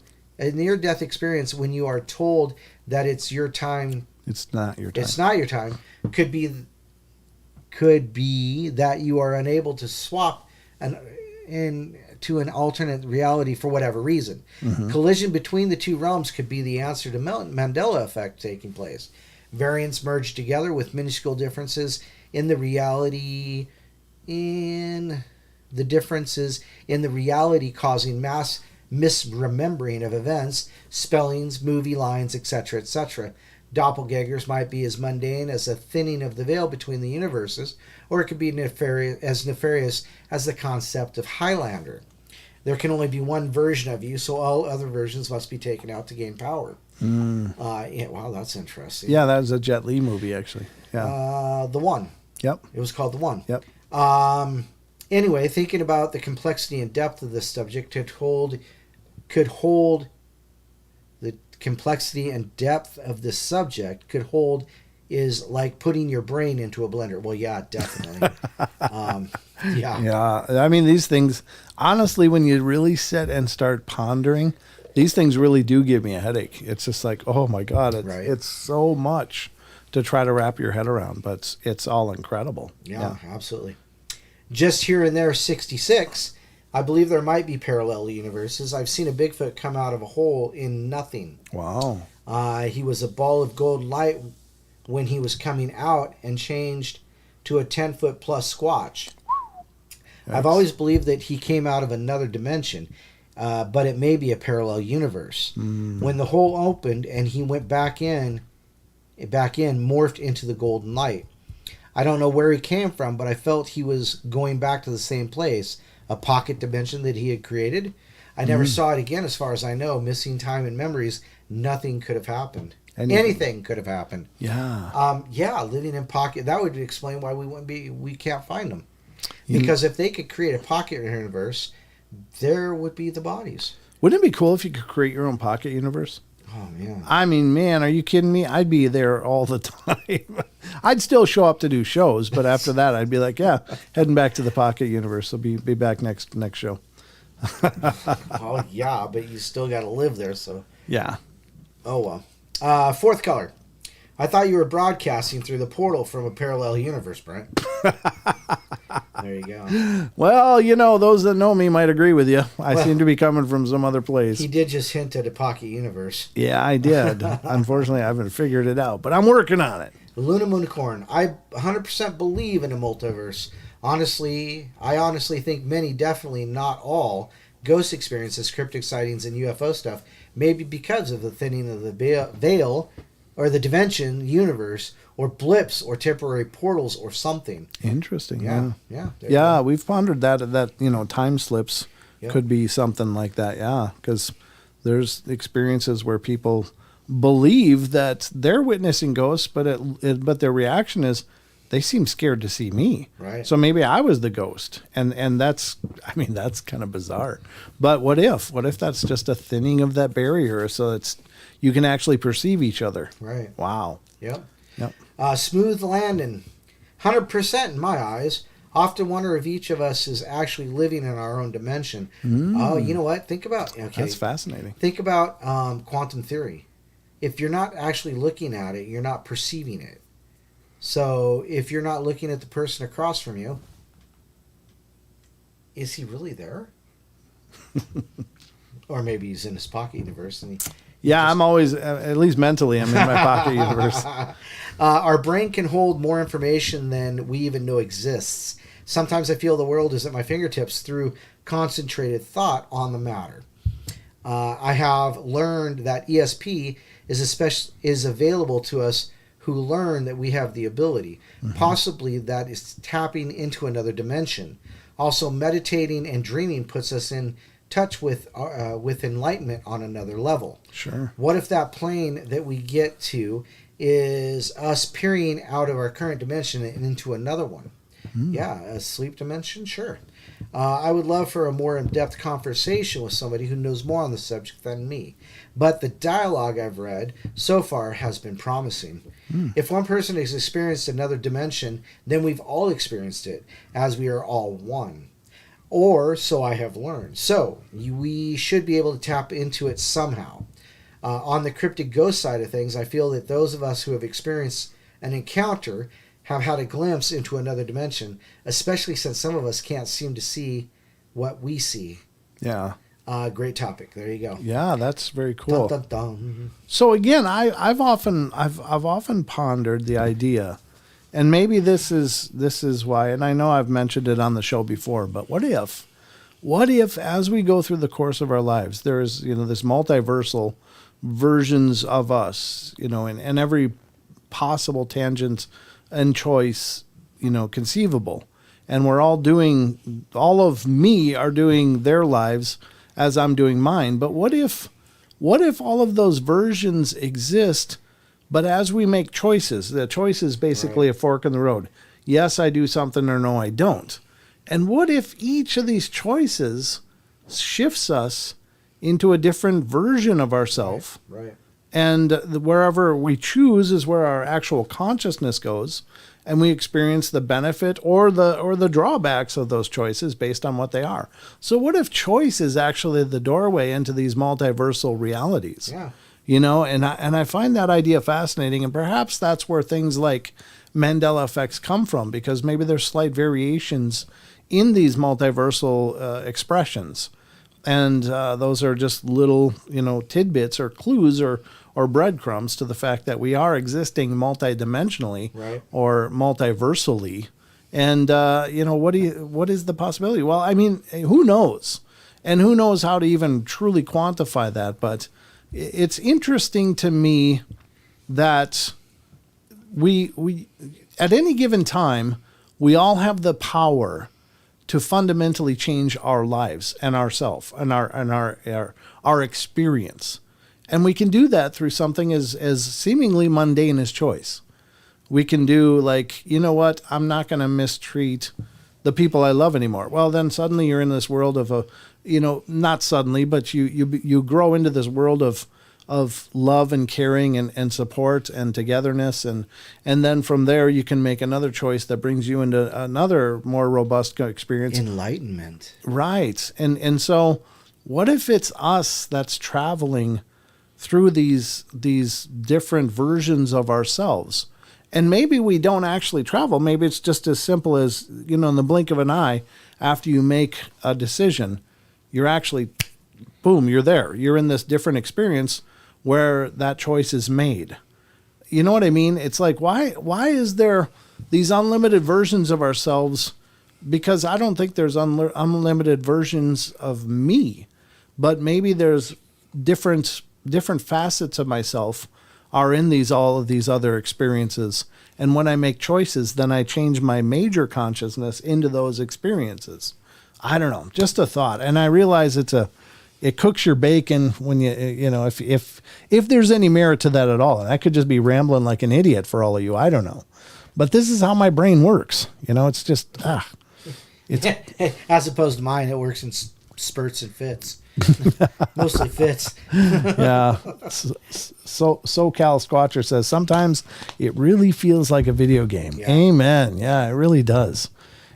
when you are told that it's your time. It's not your time. Could be that you are unable to swap into an alternate reality for whatever reason. Collision between the two realms could be the answer to Mandela effect taking place. Variants merge together with minuscule differences in the reality causing mass misremembering of events, spellings, movie lines, etc., etc. Doppelgangers might be as mundane as a thinning of the veil between the universes, or it could be as nefarious as the concept of Highlander. There can only be one version of you, so all other versions must be taken out to gain power. Wow, that's interesting. Yeah, that was a Jet Li movie, actually. Yeah. The One. Yep. It was called The One. Yep. Anyway, thinking about the complexity and depth of this subject could hold is like putting your brain into a blender. Well, yeah, definitely. Yeah. Yeah. I mean, these things, honestly, when you really sit and start pondering, these things really do give me a headache. It's just like, oh my God, it's so much to try to wrap your head around, but it's all incredible. Yeah, absolutely. Just here and there, 66. I believe there might be parallel universes. I've seen a Bigfoot come out of a hole in nothing. Wow. He was a ball of gold light when he was coming out and changed to a 10-foot plus squatch. I've always believed that he came out of another dimension, but it may be a parallel universe. When the hole opened and he went back in, morphed into the golden light. I don't know where he came from, but I felt he was going back to the same place, a pocket dimension that he had created. I never saw it again, as far as I know. Missing time and memories, nothing could have happened. Anything could have happened. Yeah. Living in pocket. That would explain why we can't find them. Because if they could create a pocket universe, there would be the bodies. Wouldn't it be cool if you could create your own pocket universe? Oh, man. I mean, man, are you kidding me? I'd be there all the time. I'd still show up to do shows, but after that, I'd be like, yeah, heading back to the pocket universe. I'll be back next show. Oh, yeah, but you still got to live there, so. Yeah. Oh, well. Fourth color. I thought you were broadcasting through the portal from a parallel universe, Brent. There you go. Well, those that know me might agree with you. I seem to be coming from some other place. He did just hint at a pocket universe. Yeah, I did. Unfortunately, I haven't figured it out, but I'm working on it. Luna Moonicorn. I 100% believe in a multiverse. I honestly think many, definitely not all, ghost experiences, cryptic sightings, and UFO stuff may be because of the thinning of the veil or the dimension universe, or blips, or temporary portals, or something. Interesting. Yeah. We've pondered that time slips could be something like that. Yeah, because there's experiences where people believe that they're witnessing ghosts, but their reaction is they seem scared to see me. Right. So maybe I was the ghost, and that's kind of bizarre. But what if that's just a thinning of that barrier, so you can actually perceive each other. Right. Wow. Yep. Yep. Smooth landing. 100% in my eyes. Often wonder if each of us is actually living in our own dimension. Oh, you know what? Think about... Okay. That's fascinating. Think about quantum theory. If you're not actually looking at it, you're not perceiving it. So if you're not looking at the person across from you, is he really there? Or maybe he's in his pocket universe and I'm always, at least mentally, I'm in my pocket universe. Our brain can hold more information than we even know exists. Sometimes I feel the world is at my fingertips through concentrated thought on the matter. I have learned that ESP is available to us who learn that we have the ability. Possibly that is tapping into another dimension. Also, meditating and dreaming puts us in touch with enlightenment on another level. Sure. What if that plane that we get to is us peering out of our current dimension and into another one? Yeah, a sleep dimension? Sure. I would love for a more in-depth conversation with somebody who knows more on the subject than me. But the dialogue I've read so far has been promising. If one person has experienced another dimension, then we've all experienced it, as we are all one. Or so I have learned. So we should be able to tap into it somehow. On the cryptic ghost side of things, I feel that those of us who have experienced an encounter have had a glimpse into another dimension, especially since some of us can't seem to see what we see. Yeah. Great topic. There you go. Yeah, that's very cool. Dun, dun, dun. So again, I've often pondered the idea, and maybe this is why, and I know I've mentioned it on the show before, but what if as we go through the course of our lives, there's this multiversal versions of us, in every possible tangent and choice, conceivable, and all of me are doing their lives as I'm doing mine. But what if all of those versions exist, but as we make choices, the choice is basically a fork in the road. Yes, I do something, or no, I don't. And what if each of these choices shifts us into a different version of ourselves? Right. And wherever we choose is where our actual consciousness goes, and we experience the benefit or the drawbacks of those choices based on what they are. So what if choice is actually the doorway into these multiversal realities? Yeah. You know, and I find that idea fascinating, and perhaps that's where things like Mandela effects come from, because maybe there's slight variations in these multiversal expressions. And those are just little, tidbits or clues or breadcrumbs to the fact that we are existing multidimensionally, right, or multiversally. And, what is the possibility? Well, I mean, who knows? And who knows how to even truly quantify that? But it's interesting to me that we at any given time, we all have the power to fundamentally change our lives and ourself and our experience. And we can do that through something as seemingly mundane as choice. We can do, like, you know what, I'm not going to mistreat the people I love anymore. Well, then suddenly you're in this world of not suddenly, but you grow into this world of love and caring and support and togetherness. And then from there, you can make another choice that brings you into another more robust experience. Enlightenment. Right. And so what if it's us that's traveling through these different versions of ourselves? And maybe we don't actually travel. Maybe it's just as simple as, in the blink of an eye, after you make a decision, you're actually, boom, you're there. You're in this different experience where that choice is made. You know what I mean? It's like, why is there these unlimited versions of ourselves? Because I don't think there's unlimited versions of me, but maybe there's different facets of myself are in all of these other experiences. And when I make choices, then I change my major consciousness into those experiences. I don't know, just a thought. And I realize it cooks your bacon when if there's any merit to that at all. And I could just be rambling like an idiot for all of you. I don't know. But this is how my brain works. It's just, it's as opposed to mine, it works in spurts and fits. Mostly fits. Yeah. So SoCal Squatcher says, sometimes it really feels like a video game. Yeah. Amen. Yeah, it really does.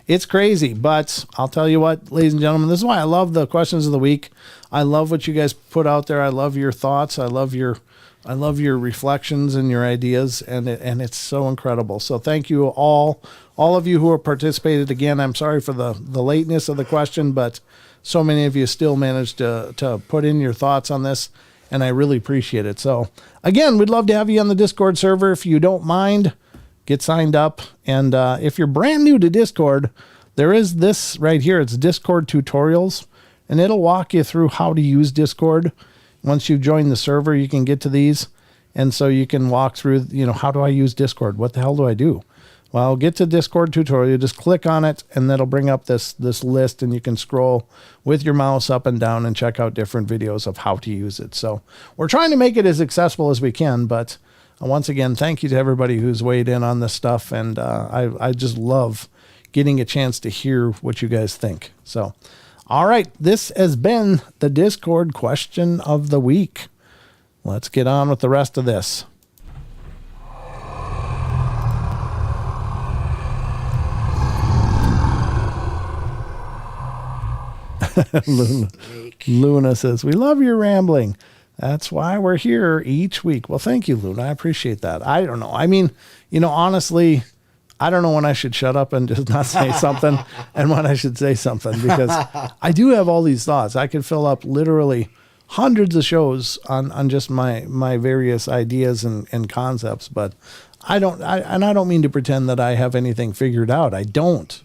It's crazy, but I'll tell you what, ladies and gentlemen, this is why I love the questions of the week. I love what you guys put out there. I love your thoughts. I love your reflections and your ideas, and it's so incredible. So thank you all of you who have participated. Again, I'm sorry for the lateness of the question, but so many of you still managed to put in your thoughts on this, and I really appreciate it. So again, we'd love to have you on the Discord server. If you don't mind, get signed up. And if you're brand new to Discord, there is this right here. It's Discord tutorials, and it'll walk you through how to use Discord. Once you join the server, you can get to these. And so you can walk through, how do I use Discord? What the hell do I do? Well, get to Discord tutorial, just click on it, and that'll bring up this list, and you can scroll with your mouse up and down and check out different videos of how to use it. So we're trying to make it as accessible as we can, but once again, thank you to everybody who's weighed in on this stuff, and I just love getting a chance to hear what you guys think. So, all right, this has been the Discord question of the week. Let's get on with the rest of this. Luna says, we love your rambling. That's why we're here each week. Well, thank you, Luna. I appreciate that. I don't know. I mean, honestly, I don't know when I should shut up and just not say something and when I should say something, because I do have all these thoughts. I could fill up literally hundreds of shows on just my various ideas and concepts, but I don't mean to pretend that I have anything figured out. I don't,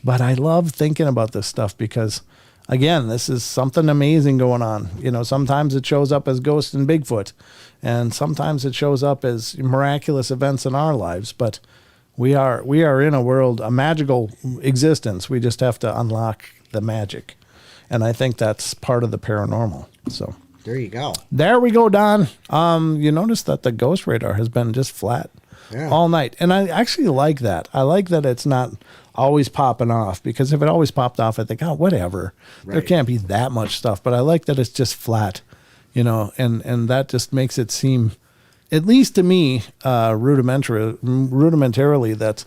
but I love thinking about this stuff because, again, this is something amazing going on. Sometimes it shows up as ghosts and Bigfoot, and sometimes it shows up as miraculous events in our lives. But we are in a magical existence. We just have to unlock the magic. And I think that's part of the paranormal. So there you go. There we go, Don. You notice that the ghost radar has been just flat all night. And I actually like that. I like that it's not always popping off, because if it always popped off, I think, whatever. Right. There can't be that much stuff. But I like that it's just flat. you know, and that just makes it seem, at least to me, rudimentarily, that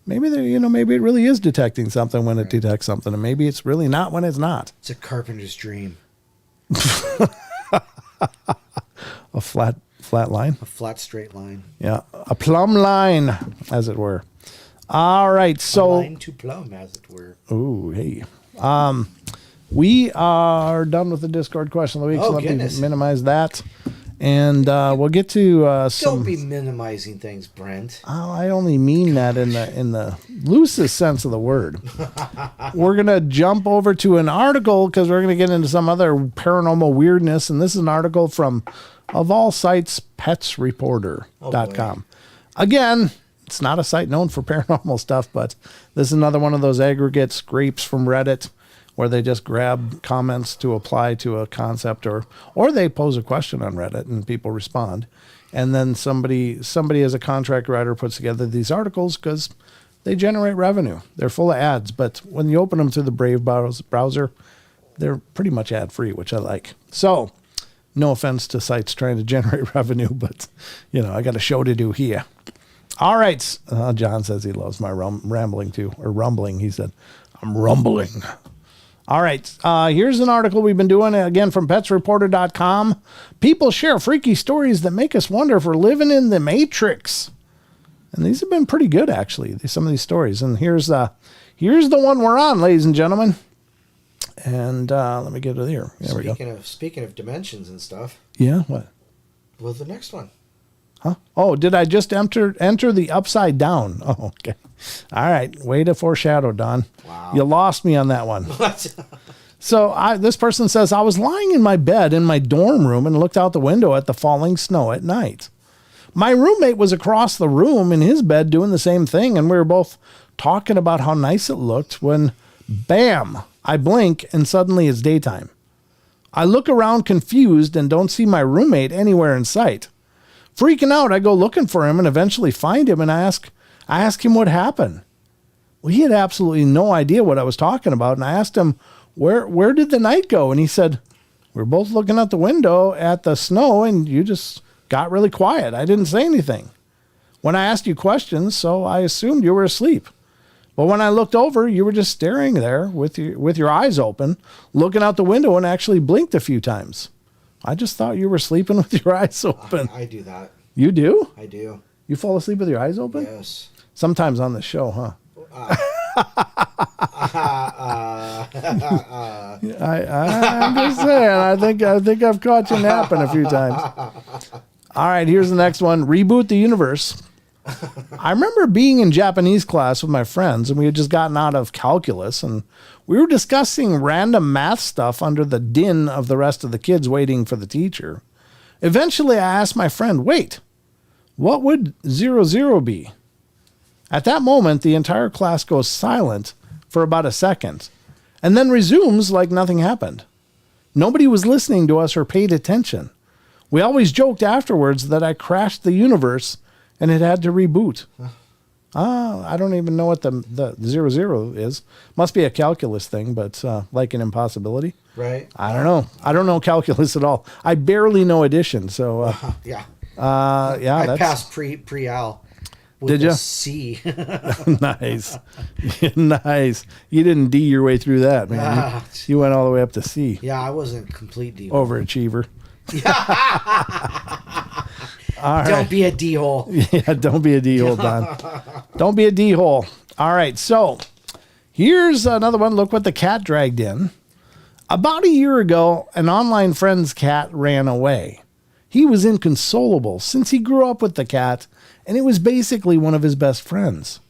maybe maybe it really is detecting something when it detects something, and maybe it's really not when it's not. It's a carpenter's dream. A flat line? A flat, straight line. Yeah, a plumb line, as it were. All right, so... A line to plumb, as it were. Ooh, hey. We are done with the Discord question of the week, so let me minimize that. And we'll get to some... Don't be minimizing things, Brent. Oh, I only mean that in the loosest sense of the word. We're going to jump over to an article because we're going to get into some other paranormal weirdness. And this is an article from, of all sites, petsreporter.com. Again, it's not a site known for paranormal stuff, but this is another one of those aggregate scrapes from Reddit where they just grab comments to apply to a concept, or they pose a question on Reddit and people respond. And then somebody as a contract writer puts together these articles because they generate revenue. They're full of ads, but when you open them through the Brave browser, they're pretty much ad-free, which I like. So, no offense to sites trying to generate revenue, but, I got a show to do here. All right. John says he loves my rambling too, or rumbling. He said, I'm rumbling. All right. Here's an article we've been doing, again, from petsreporter.com. People share freaky stories that make us wonder if we're living in the Matrix. And these have been pretty good, actually, some of these stories. And here's the one we're on, ladies and gentlemen. And let me get it here. There we go. Speaking of dimensions and stuff. Yeah, what? Well, the next one. Huh? Oh, did I just enter the upside down? Oh, okay. All right. Way to foreshadow, Don. Wow. You lost me on that one. So this person says, I was lying in my bed in my dorm room and looked out the window at the falling snow at night. My roommate was across the room in his bed doing the same thing, and we were both talking about how nice it looked when, bam, I blink and suddenly it's daytime. I look around confused and don't see my roommate anywhere in sight. Freaking out, I go looking for him and eventually find him, and I ask him what happened. Well, he had absolutely no idea what I was talking about, and I asked him, where did the night go? And he said, we're both looking out the window at the snow, and you just got really quiet. I didn't say anything. When I asked you questions, so I assumed you were asleep. But when I looked over, you were just staring there with your eyes open, looking out the window, and actually blinked a few times. I just thought you were sleeping with your eyes open. I do that. You do? I do. You fall asleep with your eyes open? Yes. Sometimes on the show, huh? I'm just saying. I think I've caught you napping a few times. All right, here's the next one. Reboot the universe. I remember being in Japanese class with my friends, and we had just gotten out of calculus, and we were discussing random math stuff under the din of the rest of the kids waiting for the teacher. Eventually, I asked my friend, wait, what would 00 be? At that moment, the entire class goes silent for about a second, and then resumes like nothing happened. Nobody was listening to us or paid attention. We always joked afterwards that I crashed the universe and it had to reboot. I don't even know what the 00 is. Must be a calculus thing, but like an impossibility. Right. I don't know. I don't know calculus at all. I barely know addition. So yeah. I passed pre-al. Did you? C. Nice. Nice. You didn't D your way through that, man. You went all the way up to C. Yeah, I wasn't complete D. Overachiever. All right. Don't be a D-hole. Yeah, don't be a D-hole, Don. Don't be a D-hole. All right, so here's another one. Look what the cat dragged in. About a year ago, an online friend's cat ran away. He was inconsolable since he grew up with the cat, and it was basically one of his best friends.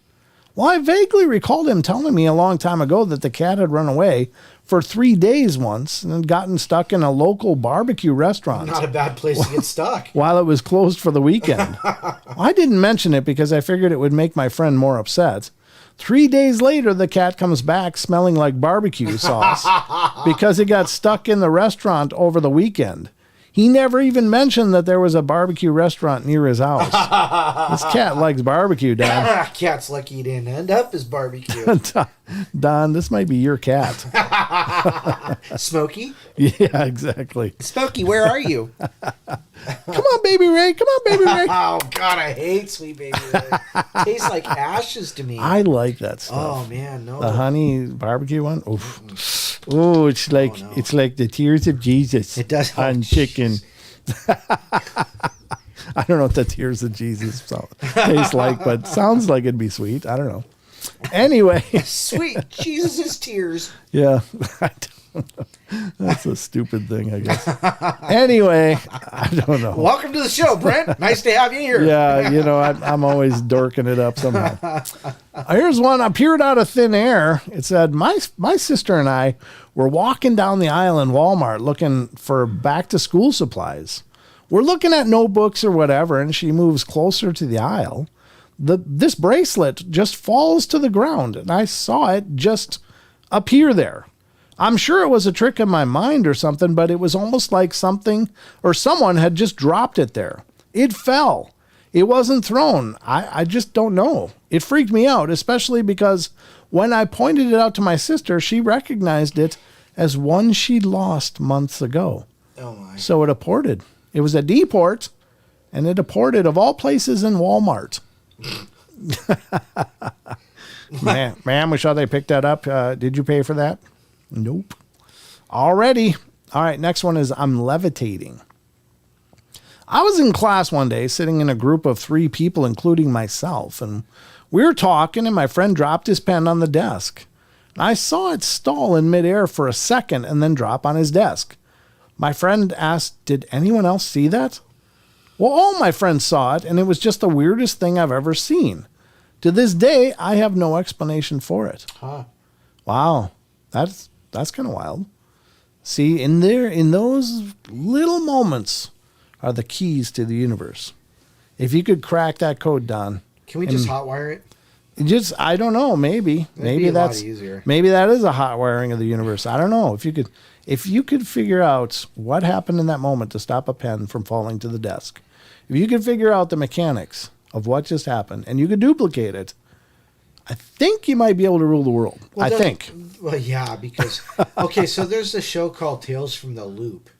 Well, I vaguely recalled him telling me a long time ago that the cat had run away for 3 days once and had gotten stuck in a local barbecue restaurant. Not a bad place to get stuck. While it was closed for the weekend. I didn't mention it because I figured it would make my friend more upset. 3 days later, the cat comes back smelling like barbecue sauce because it got stuck in the restaurant over the weekend. He never even mentioned that there was a barbecue restaurant near his house. This cat likes barbecue, Don. Cat's lucky he didn't end up as barbecue. Don, this might be your cat. Smokey? Yeah, exactly. Smokey, where are you? Come on, baby Ray. Come on, baby Ray. Oh, God, I hate Sweet Baby Ray. Tastes like ashes to me. I like that stuff. Oh, man, no. The honey barbecue one. Oof. Oh, it's like it's like the tears of Jesus. It does. On chicken. I don't know what the tears of Jesus taste like, but sounds like it'd be sweet. I don't know. Anyway, Sweet Jesus' tears. yeah, I don't know. That's a stupid thing, I guess. Anyway, I don't know. Welcome to the show, Brent. Nice to have you here. Yeah, you know, I'm always dorking it up somehow. Here's one appeared out of thin air. It said, my sister and I were walking down the aisle in Walmart looking for back to school supplies. We're looking at notebooks or whatever, and she moves closer to the aisle. This bracelet just falls to the ground, and I saw it just appear there. I'm sure it was a trick in my mind or something, but it was almost like something or someone had just dropped it there. It fell. It wasn't thrown. I just don't know. It freaked me out, especially because when I pointed it out to my sister, she recognized it as one she'd lost months ago. Oh, my. So it aborted. It was a deport, and it aborted of all places in Walmart. Ma'am, we saw they picked that up. Did you pay for that? Nope. Already. All right, next one is I'm levitating. I was in class one day sitting in a group of 3 people, including myself, and we were talking, and my friend dropped his pen on the desk. I saw it stall in midair for a second and then drop on his desk. My friend asked, did anyone else see that? Well, all my friends saw it, and it was just the weirdest thing I've ever seen. To this day, I have no explanation for it. Huh. Wow, that's kind of wild. See, in those little moments are the keys to the universe. If you could crack that code, Don. Can we just hotwire it? I don't know, maybe Maybe that's a lot easier. Maybe that is a hot wiring of the universe. I don't know. If you could figure out what happened in that moment to stop a pen from falling to the desk, if you could figure out the mechanics of what just happened and you could duplicate it, I think you might be able to rule the world. Well, I think. Well, yeah, because okay, so there's a show called Tales from the Loop,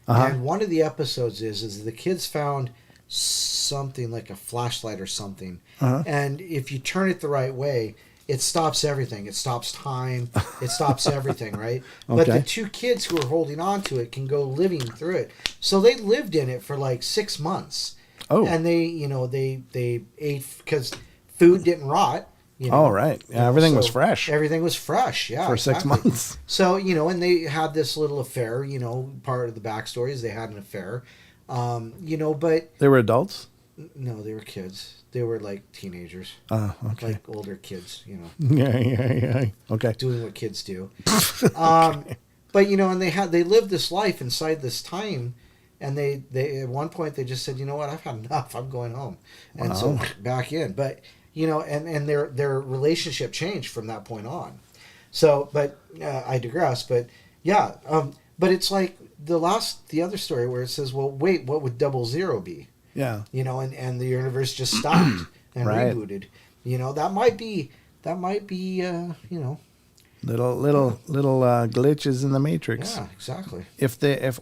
and one of the episodes is the kids found something like a flashlight or something, and if you turn it the right way, it stops everything. It stops time. It stops everything, right? But the 2 kids who are holding on to it can go living through it. So they lived in it for like 6 months. Oh. And they ate because food didn't rot. Oh, right. Yeah, everything was fresh. Everything was fresh, yeah. For 6 months. So, and they had this little affair, part of the backstory is they had an affair. But... They were adults? No, they were kids. They were like teenagers. Oh, okay. Like older kids, Yeah. Okay. Doing what kids do. But, and they lived this life inside this time. And they at one point they just said, you know what, I've had enough. I'm going home. And so back in. But, and their relationship changed from that point on. So, but I digress. But, yeah. But it's like the other story where it says, well, wait, what would 00 be? Yeah. And the universe just stopped and right. rebooted. That might be, little glitches in the matrix. Yeah, exactly.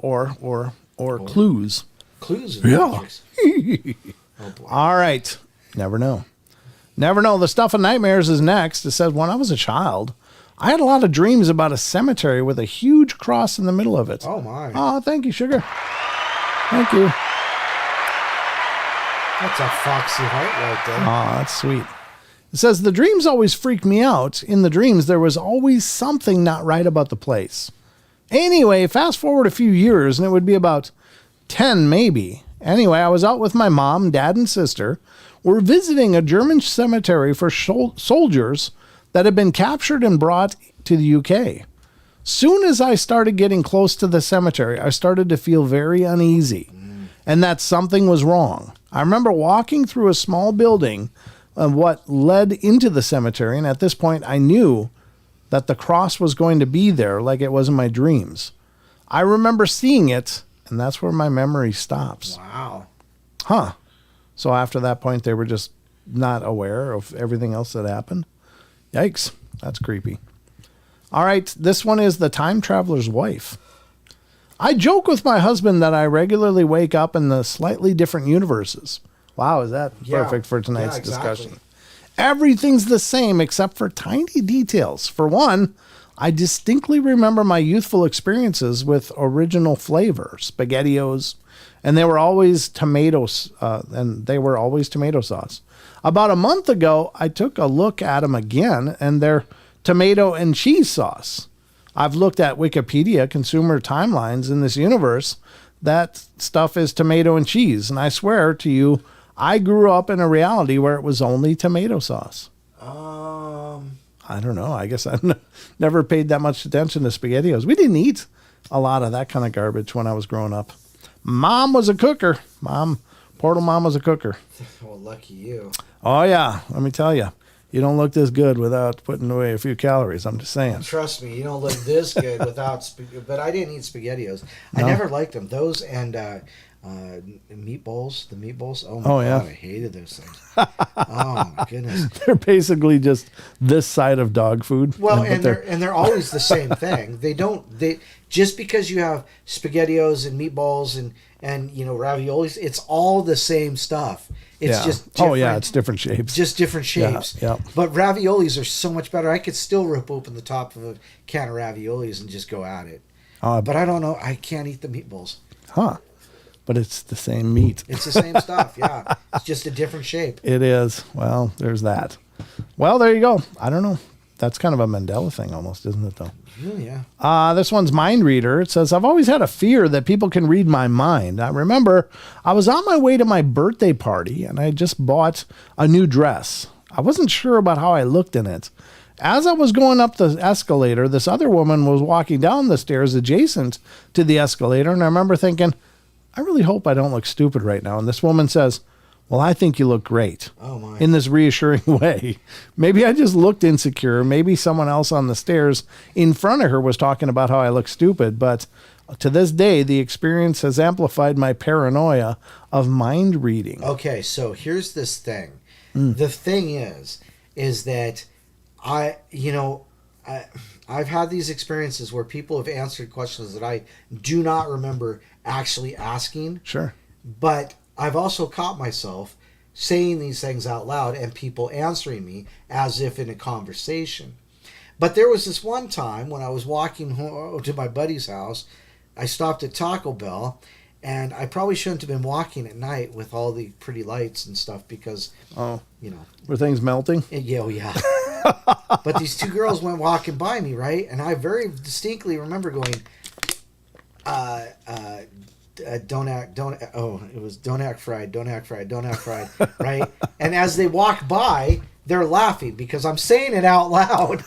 Or clues. Clues in the matrix. Oh boy. All right. Never know. The Stuff of Nightmares is next. It says, when I was a child, I had a lot of dreams about a cemetery with a huge cross in the middle of it. Oh my. Oh, thank you, sugar. Thank you. That's a foxy heart right there. Oh, that's sweet. It says, the dreams always freaked me out. In the dreams, there was always something not right about the place. Anyway, fast forward a few years, and it would be about 10 maybe. Anyway, I was out with my mom, dad, and sister. We're visiting a German cemetery for soldiers that had been captured and brought to the UK. Soon as I started getting close to the cemetery, I started to feel very uneasy and that something was wrong. I remember walking through a small building of what led into the cemetery, and at this point I knew that the cross was going to be there like it was in my dreams. I remember seeing it and that's where my memory stops. Wow. Huh. So after that point, they were just not aware of everything else that happened. Yikes. That's creepy. All right. This one is the time traveler's wife. I joke with my husband that I regularly wake up in the slightly different universes. Wow. Is that perfect for tonight's discussion? Everything's the same except for tiny details. For one, I distinctly remember my youthful experiences with original flavor, SpaghettiOs, and they were always tomatoes, tomato sauce. About a month ago, I took a look at them again, and they're tomato and cheese sauce. I've looked at Wikipedia consumer timelines in this universe. That stuff is tomato and cheese, and I swear to you, I grew up in a reality where it was only tomato sauce. I don't know. I guess I've never paid that much attention to SpaghettiOs. We didn't eat a lot of that kind of garbage when I was growing up. Mom was a cooker. Portal Mom was a cooker. Well, lucky you. Oh, yeah. Let me tell you. You don't look this good without putting away a few calories. I'm just saying. Trust me, you don't look this good without but I didn't eat SpaghettiOs. I never liked them. Those and meatballs, the meatballs. Oh, my God, yeah. I hated those things. Oh, my goodness. They're basically just this side of dog food. Well, and they're always the same thing. They just because you have SpaghettiOs and meatballs and raviolis, it's all the same stuff. It's just different, it's different shapes. Just different shapes. Yeah. But raviolis are so much better. I could still rip open the top of a can of raviolis and just go at it. But I don't know. I can't eat the meatballs. Huh. But it's the same meat. It's the same stuff, yeah. It's just a different shape. It is. Well, there's that. Well, there you go. I don't know. That's kind of a Mandela thing almost, isn't it, though? Yeah. This one's Mind Reader. It says, I've always had a fear that people can read my mind. I remember I was on my way to my birthday party, and I just bought a new dress. I wasn't sure about how I looked in it. As I was going up the escalator, this other woman was walking down the stairs adjacent to the escalator, and I remember thinking, I really hope I don't look stupid right now. And this woman says, well, I think you look great. Oh, my. In this reassuring way. Maybe I just looked insecure. Maybe someone else on the stairs in front of her was talking about how I look stupid. But to this day, the experience has amplified my paranoia of mind reading. Okay, so here's this thing. The thing is that I've had these experiences where people have answered questions that I do not remember actually asking. Sure. But I've also caught myself saying these things out loud and people answering me as if in a conversation. But there was this one time when I was walking home to my buddy's house. I stopped at Taco Bell, and I probably shouldn't have been walking at night with all the pretty lights and stuff because, Were things melting? Yeah. But these two girls went walking by me, right? And I very distinctly remember going, don't act fried, right? And as they walk by, they're laughing because I'm saying it out loud.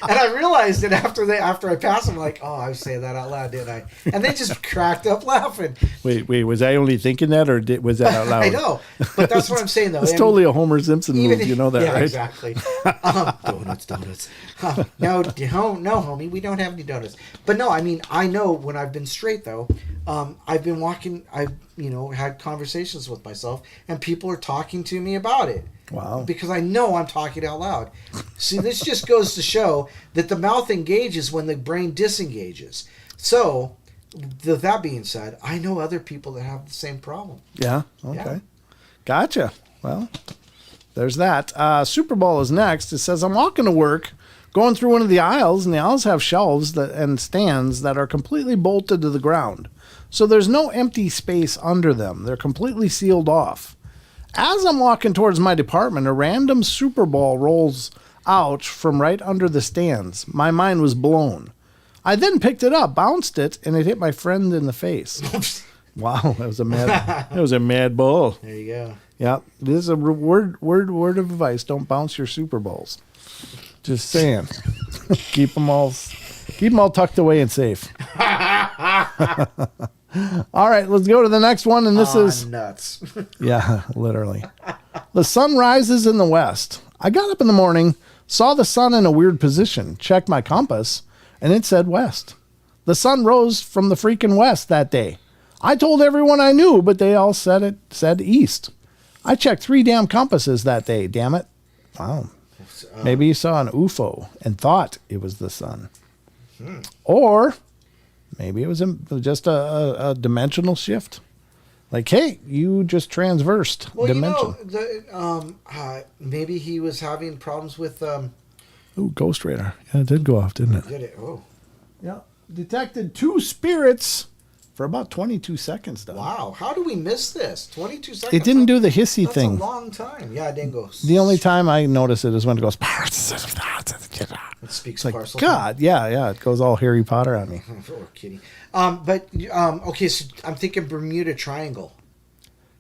And I realized that after I passed them, like, oh, I was saying that out loud, didn't I? And they just cracked up laughing. Wait, was I only thinking that, or was that out loud? I know, but that's what I'm saying, though. It's totally a Homer Simpson move, you know that, yeah, right? Exactly. Donuts. No, homie, we don't have any donuts. But no, I mean, I know when I've been straight, though, I've been walking, I've, had conversations with myself, and people are talking to me about it. Wow. Because I know I'm talking out loud. See, this just goes to show that the mouth engages when the brain disengages. So, that being said, I know other people that have the same problem. Yeah. Okay. Yeah. Gotcha. Well, there's that. Super Bowl is next. It says, I'm walking to work, going through one of the aisles, and the aisles have shelves and stands that are completely bolted to the ground. So there's no empty space under them. They're completely sealed off. As I'm walking towards my department, a random Super Bowl rolls out from right under the stands. My mind was blown. I then picked it up, bounced it, and it hit my friend in the face. Wow, that was a mad ball. There you go. Yeah, this is a word of advice. Don't bounce your Super Bowls. Just saying. Keep them all tucked away and safe. All right, let's go to the next one, and this is nuts. Yeah, literally. The sun rises in the west. I got up in the morning, saw the sun in a weird position, checked my compass, and it said west. The sun rose from the freaking west that day. I told everyone I knew, but they all said east. I checked 3 damn compasses that day, damn it. Wow. Maybe he saw an UFO and thought it was the sun. Or maybe it was just a dimensional shift. Like, hey, you just transversed dimension. Maybe he was having problems with... Ooh, Ghost Radar. Yeah, it did go off, didn't it? Did it? Oh. Yeah. Detected 2 spirits for about 22 seconds, though. Wow. How do we miss this? 22 seconds? It didn't do the hissy thing. That's a long time. Yeah, it didn't go... The only time I notice it is when it goes... It speaks Like, parcel. God, yeah. It goes all Harry Potter on me. Poor kitty. Okay, so I'm thinking Bermuda Triangle.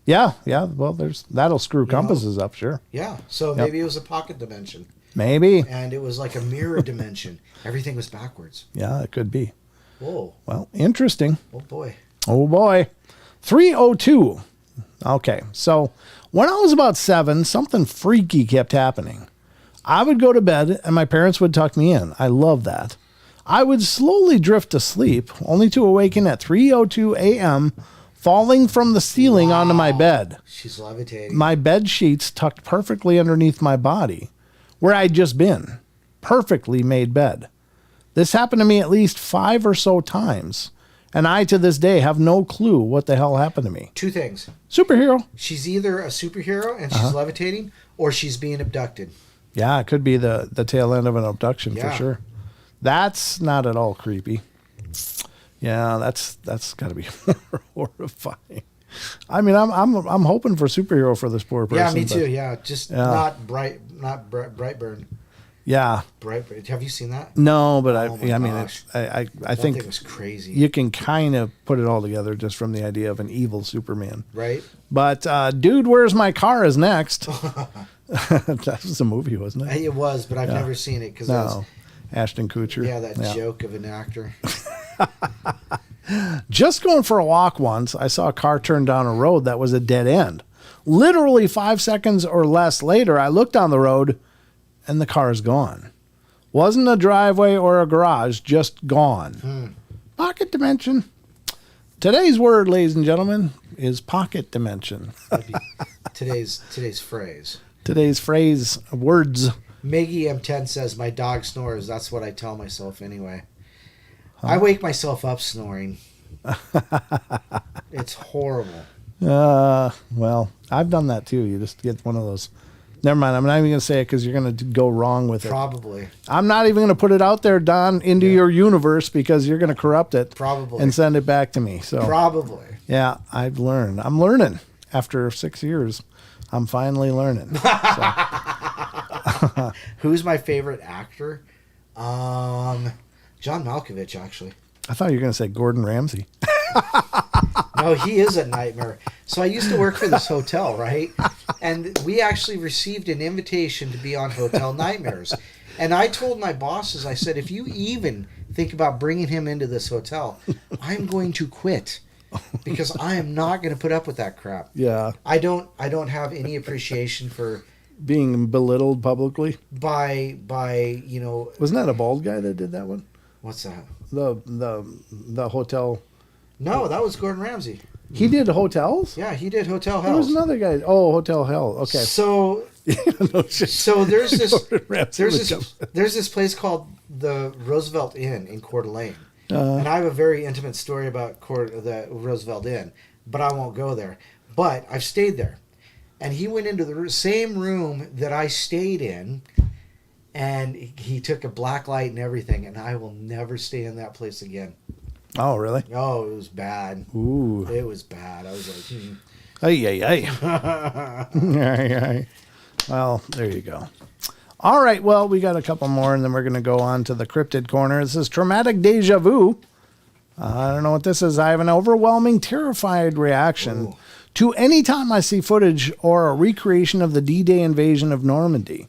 Yeah. Well, that'll screw compasses up, sure. Yeah, so maybe it was a pocket dimension. Maybe. And it was like a mirror dimension. Everything was backwards. Yeah, it could be. Whoa. Well, interesting. Oh, boy. Oh, boy. 302. Okay, so when I was about 7, something freaky kept happening. I would go to bed, and my parents would tuck me in. I love that. I would slowly drift to sleep, only to awaken at 3:02 a.m., falling from the ceiling onto my bed. She's levitating. My bed sheets tucked perfectly underneath my body, where I'd just been. Perfectly made bed. This happened to me at least 5 or so times, and I, to this day, have no clue what the hell happened to me. 2 things. Superhero. She's either a superhero and she's levitating, or she's being abducted. Yeah, it could be the tail end of an abduction for sure. That's not at all creepy. Yeah, that's got to be horrifying. I mean, I'm hoping for superhero for this poor person. Yeah, me too. Yeah, just not Brightburn. Yeah. Brightburn. Have you seen that? No, but I think it was crazy. You can kind of put it all together just from the idea of an evil Superman. Right. But Dude, Where's My Car is next. That was a movie, wasn't it? It was, but I've never seen it because Ashton Kutcher. Yeah, that joke of an actor. Just going for a walk once, I saw a car turn down a road that was a dead end. Literally 5 seconds or less later, I looked on the road and the car is gone. Wasn't a driveway or a garage, just gone. Pocket dimension. Today's word, ladies and gentlemen, is pocket dimension. Today's phrase. Today's phrase, words. Maggie M10 says, my dog snores. That's what I tell myself anyway. I wake myself up snoring. It's horrible. Well, I've done that too. You just get one of those. Never mind. I'm not even going to say it because you're going to go wrong with it. Probably. I'm not even going to put it out there, Don, into your universe because you're going to corrupt it. Probably. And send it back to me. So probably. Yeah, I've learned. I'm learning. After 6 years, I'm finally learning. Who's my favorite actor? John Malkovich, actually. I thought you were going to say Gordon Ramsay. No, he is a nightmare. So I used to work for this hotel, right? And we actually received an invitation to be on Hotel Nightmares. And I told my bosses, I said, if you even think about bringing him into this hotel, I'm going to quit. Because I am not going to put up with that crap. Yeah. I don't have any appreciation for being belittled publicly by Wasn't that a bald guy that did that one? What's that? The hotel. No, that was Gordon Ramsay. He did hotels? Yeah, he did Hotel Hell. There was another guy. Oh, Hotel Hell. Okay. So there's this place called the Roosevelt Inn in Coeur d'Alene. And I have a very intimate story about the Roosevelt Inn, but I won't go there. But I've stayed there. And he went into the same room that I stayed in, and he took a black light and everything, and I will never stay in that place again. Oh, really? Oh, it was bad. Ooh. It was bad. I was like, Ay. Well, there you go. All right, well, we got a couple more, and then we're going to go on to the Cryptid Corner. This is Traumatic Deja Vu. I don't know what this is. I have an overwhelming, terrified reaction to any time I see footage or a recreation of the D-Day invasion of Normandy.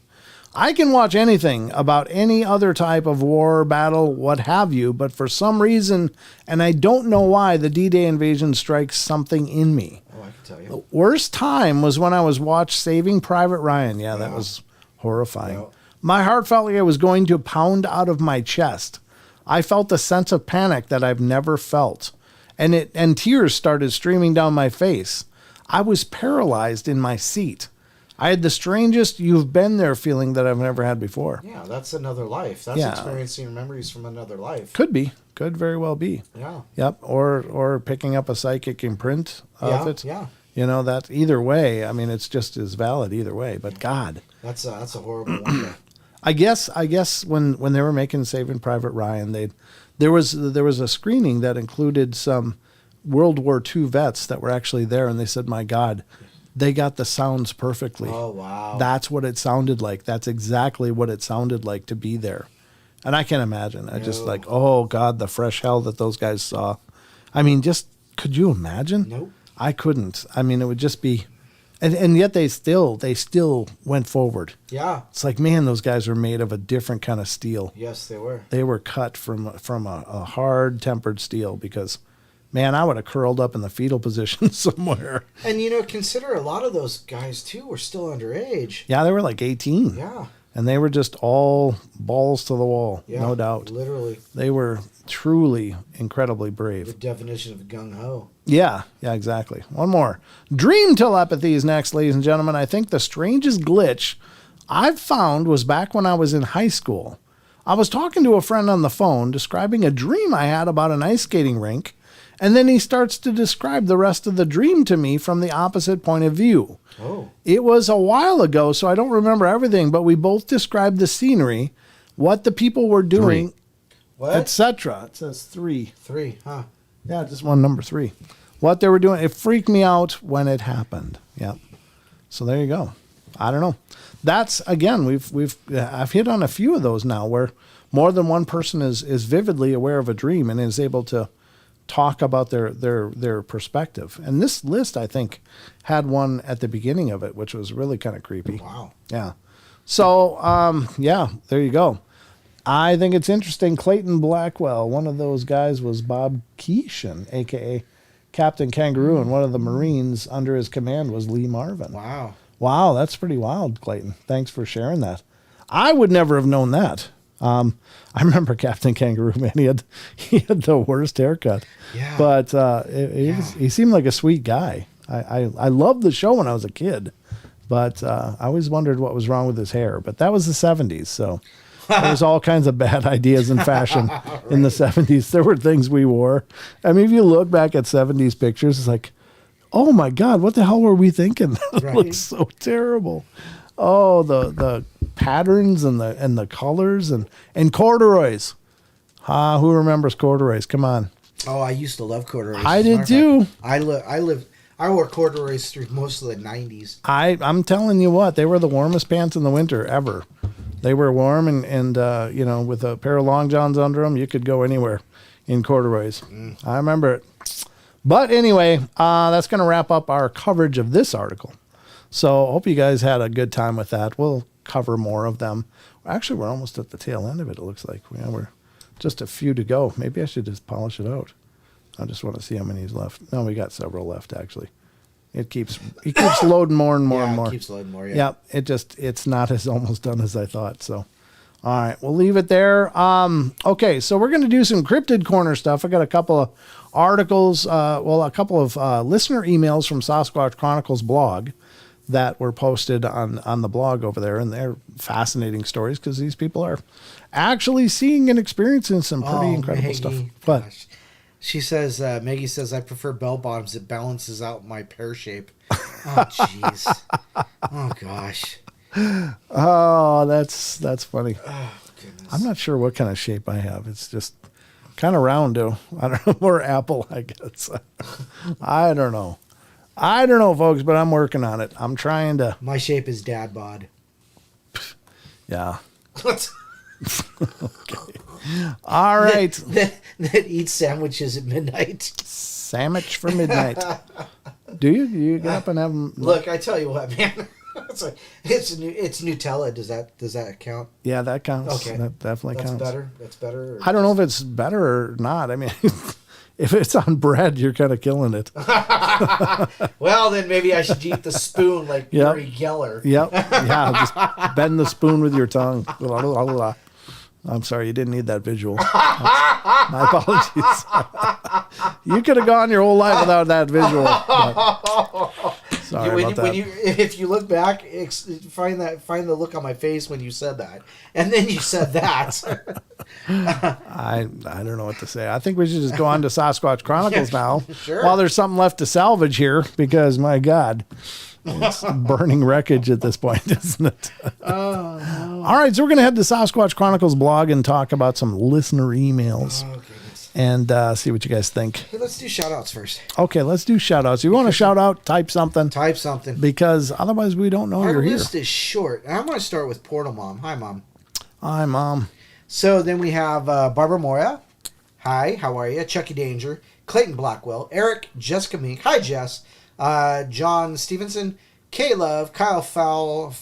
I can watch anything about any other type of war, battle, what have you, but for some reason, and I don't know why, the D-Day invasion strikes something in me. oh, I can tell you. The worst time was when I was watched Saving Private Ryan. Yeah, that was horrifying. Yeah. My heart felt like it was going to pound out of my chest. I felt a sense of panic that I've never felt. And tears started streaming down my face. I was paralyzed in my seat. I had the strangest you've been there feeling that I've never had before. Yeah, that's another life. That's experiencing memories from another life. Could be. Could very well be. Yeah. Yep. Or picking up a psychic imprint of it. Yeah. You know, that either way, I mean, it's just as valid either way. But God. That's a horrible one. I guess when they were making Saving Private Ryan, there was a screening that included some World War II vets that were actually there, and they said, "My God, they got the sounds perfectly." Oh wow, that's what it sounded like. That's exactly what it sounded like to be there, and I can't imagine. I just like, oh God, the fresh hell that those guys saw. I mean, just could you imagine? Nope, I couldn't. I mean, it would just be. And yet they still went forward. Yeah. It's like, man, those guys are made of a different kind of steel. Yes, they were. They were cut from a hard-tempered steel because, man, I would have curled up in the fetal position somewhere. And, consider a lot of those guys, too, were still underage. Yeah, they were like 18. Yeah. And they were just all balls to the wall, no doubt. Literally. They were truly incredibly brave. The definition of gung-ho. Yeah, exactly. One more. Dream telepathy is next, ladies and gentlemen. I think the strangest glitch I've found was back when I was in high school. I was talking to a friend on the phone, describing a dream I had about an ice skating rink, and then he starts to describe the rest of the dream to me from the opposite point of view. Oh. It was a while ago, so I don't remember everything, but we both described the scenery, what the people were doing, etc. It says 3. 3, huh? Yeah, just one number 3. What they were doing, it freaked me out when it happened. Yep. So there you go. I don't know. That's again, I've hit on a few of those now where more than one person is vividly aware of a dream and is able to talk about their perspective. And this list, I think, had one at the beginning of it, which was really kind of creepy. Wow. Yeah. So, there you go. I think it's interesting. Clayton Blackwell, one of those guys was Bob Keeshan, a.k.a. Captain Kangaroo, and one of the Marines under his command was Lee Marvin. Wow. Wow, that's pretty wild, Clayton. Thanks for sharing that. I would never have known that. I remember Captain Kangaroo, man. He had the worst haircut. Yeah. But he seemed like a sweet guy. I loved the show when I was a kid, but I always wondered what was wrong with his hair. But that was the 70s, so there was all kinds of bad ideas in fashion in the 70s. There were things we wore. I mean, if you look back at 70s pictures, it's like, oh my God, what the hell were we thinking? It looks so terrible. Oh, the patterns and the colors and corduroys. Who remembers corduroys? Come on. Oh, I used to love corduroys. I did too. I wore corduroys through most of the 90s. I'm telling you what, they were the warmest pants in the winter ever. They were warm and with a pair of long johns under them, you could go anywhere in corduroys. I remember it. But anyway, that's going to wrap up our coverage of this article. So hope you guys had a good time with that. We'll cover more of them. Actually, we're almost at the tail end of it, it looks like. We're just a few to go. Maybe I should just polish it out. I just want to see how many is left. No, we got several left, actually. It keeps loading more and more and more. It keeps loading more, yeah. It's not as almost done as I thought. So, all right, we'll leave it there. Okay, so we're going to do some Cryptid Corner stuff. I got a couple of articles, a couple of listener emails from Sasquatch Chronicles blog that were posted on the blog over there, and they're fascinating stories because these people are actually seeing and experiencing some pretty incredible Maggie, stuff. But gosh. She says, Maggie says, I prefer bell bottoms. It balances out my pear shape. Oh, jeez. Oh, gosh. Oh, that's funny. Oh, goodness. I'm not sure what kind of shape I have. It's just kind of round, though. I don't know, more apple, I guess. I don't know. Folks, but I'm working on it. I'm trying to. My shape is dad bod. Yeah. Okay. All right. That eats sandwiches at midnight. Sandwich for midnight. Do you? Do you get up and have them? Look, I tell you what, man. It's Nutella. Does that count? Yeah, that counts. Okay. That definitely counts. That's better. I don't know if it's better or not. I mean, if it's on bread, you're kind of killing it. Well, then maybe I should eat the spoon like Uri Geller. Yep. Yeah, just bend the spoon with your tongue. I'm sorry, you didn't need that visual. My apologies. You could have gone your whole life without that visual. Sorry about that. If you look back, find the look on my face when you said that, and then you said that. I don't know what to say. I think we should just go on to Sasquatch Chronicles now. Sure. While there's something left to salvage here, because my God, it's burning wreckage at this point, isn't it? Oh, no. All right, so we're going to head to Sasquatch Chronicles blog and talk about some listener emails. Oh, goodness. And see what you guys think. Hey, let's do shout-outs first. Okay, let's do shout-outs. You want to shout out, type something. Type something. Because otherwise we don't know Our you're here. list is short. And I'm going to start with Portal Mom. Hi, Mom. Hi, Mom. So then we have Barbara Moya. Hi, how are you? Chucky Danger. Clayton Blackwell. Eric, Jessica Meek. Hi, Jess. John Stevenson. K-Love. Kyle Fowl.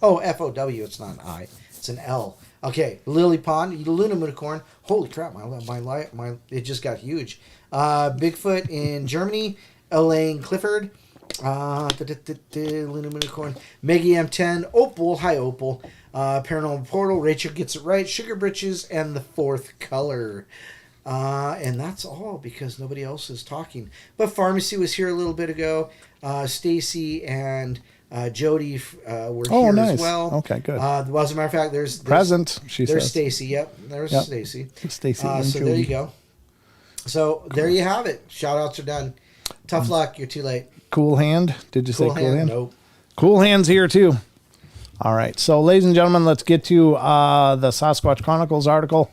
Oh, F-O-W. It's not an I. It's an L. Okay. Lily Pond. Luna Unicorn. Holy crap. My it just got huge. Bigfoot in Germany. Elaine Clifford. Luna Unicorn. Meggie M10. Opal. Hi, Opal. Paranormal Portal. Rachel Gets It Right. Sugar Britches. And The Fourth Color. And that's all because nobody else is talking. But Pharmacy was here a little bit ago. Stacy and Jody were here nice. as well. Okay, good. Well, as a matter of fact, there's Present, she there's says. Stacy. Yep, there's Yep. Stacy. Stacy and so Jody. there you go. So there you have it. Shout outs are done. Tough luck. You're too late. Cool Hand. Did you say Cool Hand? Nope. Cool Hand's here too. All right. So, ladies and gentlemen, let's get to the Sasquatch Chronicles article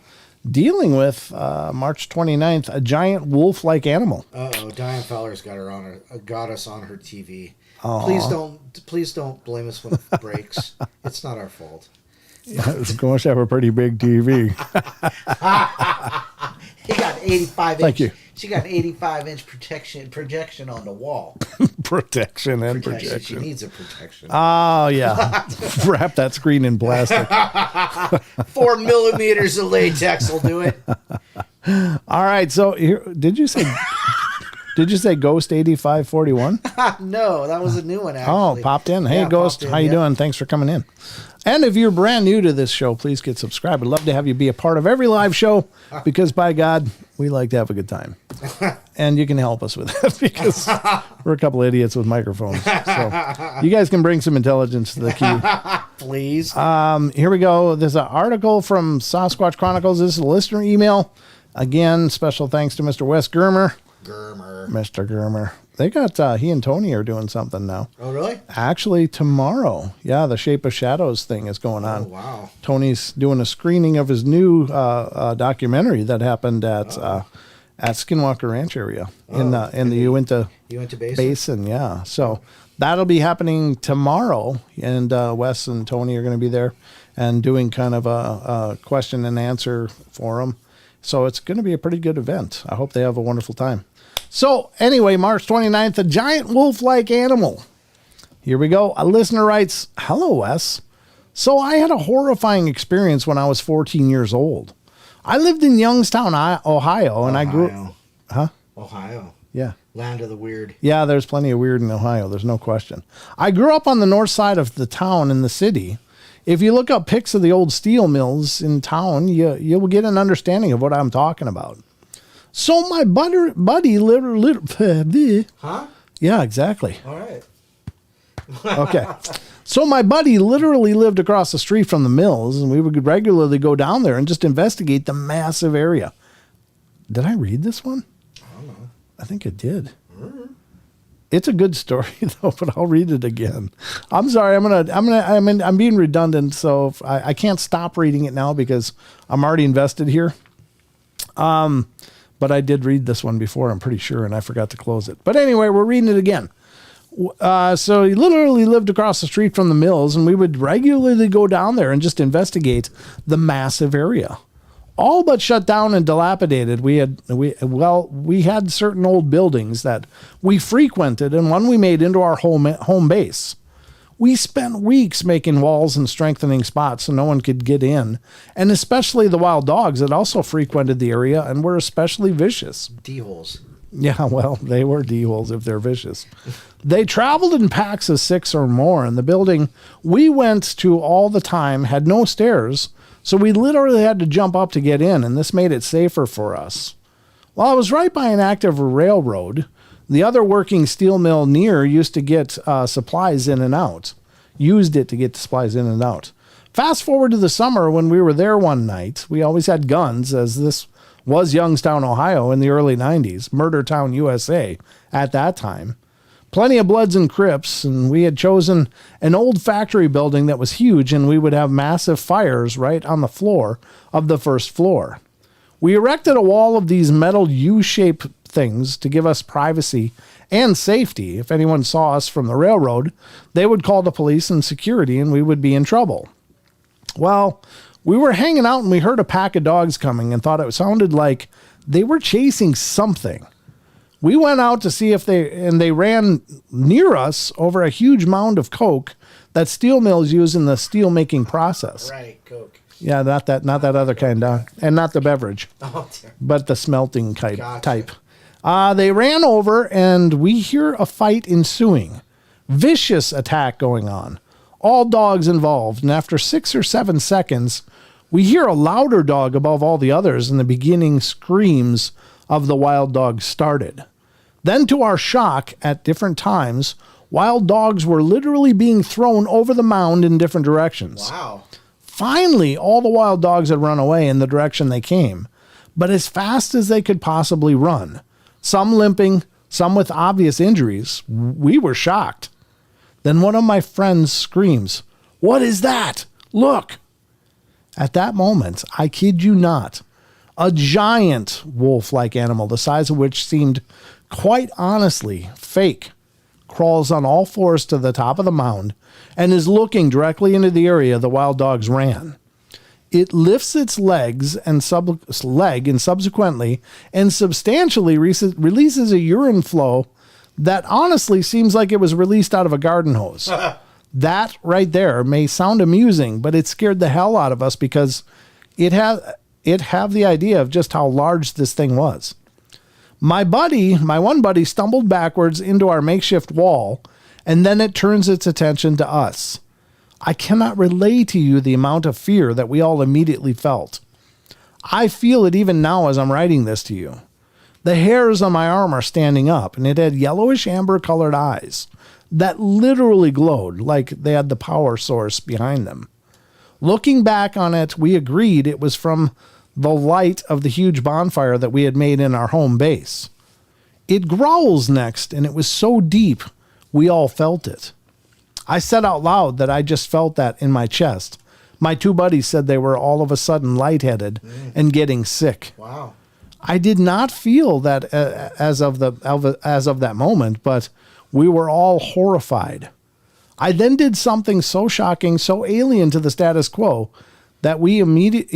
dealing with March 29th, a giant wolf-like animal. Uh-oh. Diane Fowler's got us on her TV. Aw. Please don't blame us when it breaks. It's not our fault. Yeah, it's going to have a pretty big TV. He got 85 Thank you. She got 85-inch projection on the wall. Protection. She needs a protection. Oh, yeah. Wrap that screen in plastic. 4 millimeters of latex will do it. All right. So, here, did you say Ghost 8541? No, that was a new one, actually. Oh, popped in. Hey, Yeah, Ghost. popped in, How you yep. doing? Thanks for coming in. And if you're brand new to this show, please get subscribed. I'd love to have you be a part of every live show because, by God, we like to have a good time. And you can help us with that because we're a couple idiots with microphones. So you guys can bring some intelligence to the key. Please. Here we go. There's an article from Sasquatch Chronicles. This is a listener email. Again, special thanks to Mr. Wes Germer. Mr. Germer. They got, he and Tony are doing something now. Oh, really? Actually, tomorrow. Yeah, the Shape of Shadows thing is going on. Oh, wow. Tony's doing a screening of his new documentary that happened at Skinwalker Ranch area in the Uinta Basin. Yeah. So that'll be happening tomorrow. And Wes and Tony are going to be there and doing kind of a question and answer forum. So it's going to be a pretty good event. I hope they have a wonderful time. So anyway, March 29th, a giant wolf-like animal. Here we go. A listener writes, "Hello, Wes. So I had a horrifying experience when I was 14 years old. I lived in Youngstown, Ohio, and I grew... Huh? Ohio. Yeah. Land of the weird. Yeah, there's plenty of weird in Ohio. There's no question. I grew up on the north side of the town in the city. If you look up pics of the old steel mills in town, you'll get an understanding of what I'm talking about. So my buddy literally... Huh? Yeah, exactly. All right. Okay. So my buddy literally lived across the street from the mills, and we would regularly go down there and just investigate the massive area. Did I read this one? I don't know. I think I did. It's a good story though, but I'll read it again. I'm sorry. I'm being redundant, so I can't stop reading it now because I'm already invested here. But I did read this one before, I'm pretty sure, and I forgot to close it. But anyway, we're reading it again. So he literally lived across the street from the mills, and we would regularly go down there and just investigate the massive area. All but shut down and dilapidated. We had certain old buildings that we frequented, and one we made into our home base. We spent weeks making walls and strengthening spots so no one could get in, and especially the wild dogs that also frequented the area and were especially vicious. D-holes. Yeah, well, they were D-holes if they're vicious. They traveled in packs of 6 or more, and the building we went to all the time had no stairs, So we literally had to jump up to get in, and this made it safer for us. While I was right by an active railroad, the other working steel mill near used to get supplies in and out. Used it to get supplies in and out. Fast forward to the summer when we were there one night. We always had guns, as this was Youngstown, Ohio in the early 90s, Murder Town, USA at that time. Plenty of Bloods and Crips, and we had chosen an old factory building that was huge, and we would have massive fires right on the floor of the first floor. We erected a wall of these metal U-shaped things to give us privacy and safety. If anyone saw us from the railroad, they would call the police and security, and we would be in trouble. Well, we were hanging out and we heard a pack of dogs coming and thought it sounded like they were chasing something. We went out to see if they ran near us over a huge mound of coke that steel mills use in the steel making process. Right, coke. Yeah, not that other kind, and not the beverage, but the smelting type. Gotcha. They ran over and we hear a fight ensuing. Vicious attack going on. All dogs involved, and after 6 or 7 seconds, we hear a louder dog above all the others, and the beginning screams of the wild dog started. Then, to our shock, at different times, wild dogs were literally being thrown over the mound in different directions. Wow. Finally, all the wild dogs had run away in the direction they came, but as fast as they could possibly run. Some limping, some with obvious injuries. We were shocked. Then one of my friends screams, "What is that? Look!" At that moment, I kid you not, a giant wolf-like animal, the size of which seemed quite honestly fake, crawls on all fours to the top of the mound and is looking directly into the area the wild dogs ran. It lifts its legs and subsequently and substantially releases a urine flow that honestly seems like it was released out of a garden hose. That right there may sound amusing, but it scared the hell out of us because it had the idea of just how large this thing was. My one buddy stumbled backwards into our makeshift wall, and then it turns its attention to us. I cannot relay to you the amount of fear that we all immediately felt. I feel it even now as I'm writing this to you. The hairs on my arm are standing up, and it had yellowish amber colored eyes that literally glowed like they had the power source behind them. Looking back on it, we agreed it was from the light of the huge bonfire that we had made in our home base. It growls next, and it was so deep, we all felt it. I said out loud that I just felt that in my chest. My 2 buddies said they were all of a sudden lightheaded and getting sick. Wow. I did not feel that as of that moment, but we were all horrified. I then did something so shocking, so alien to the status quo, that we immediately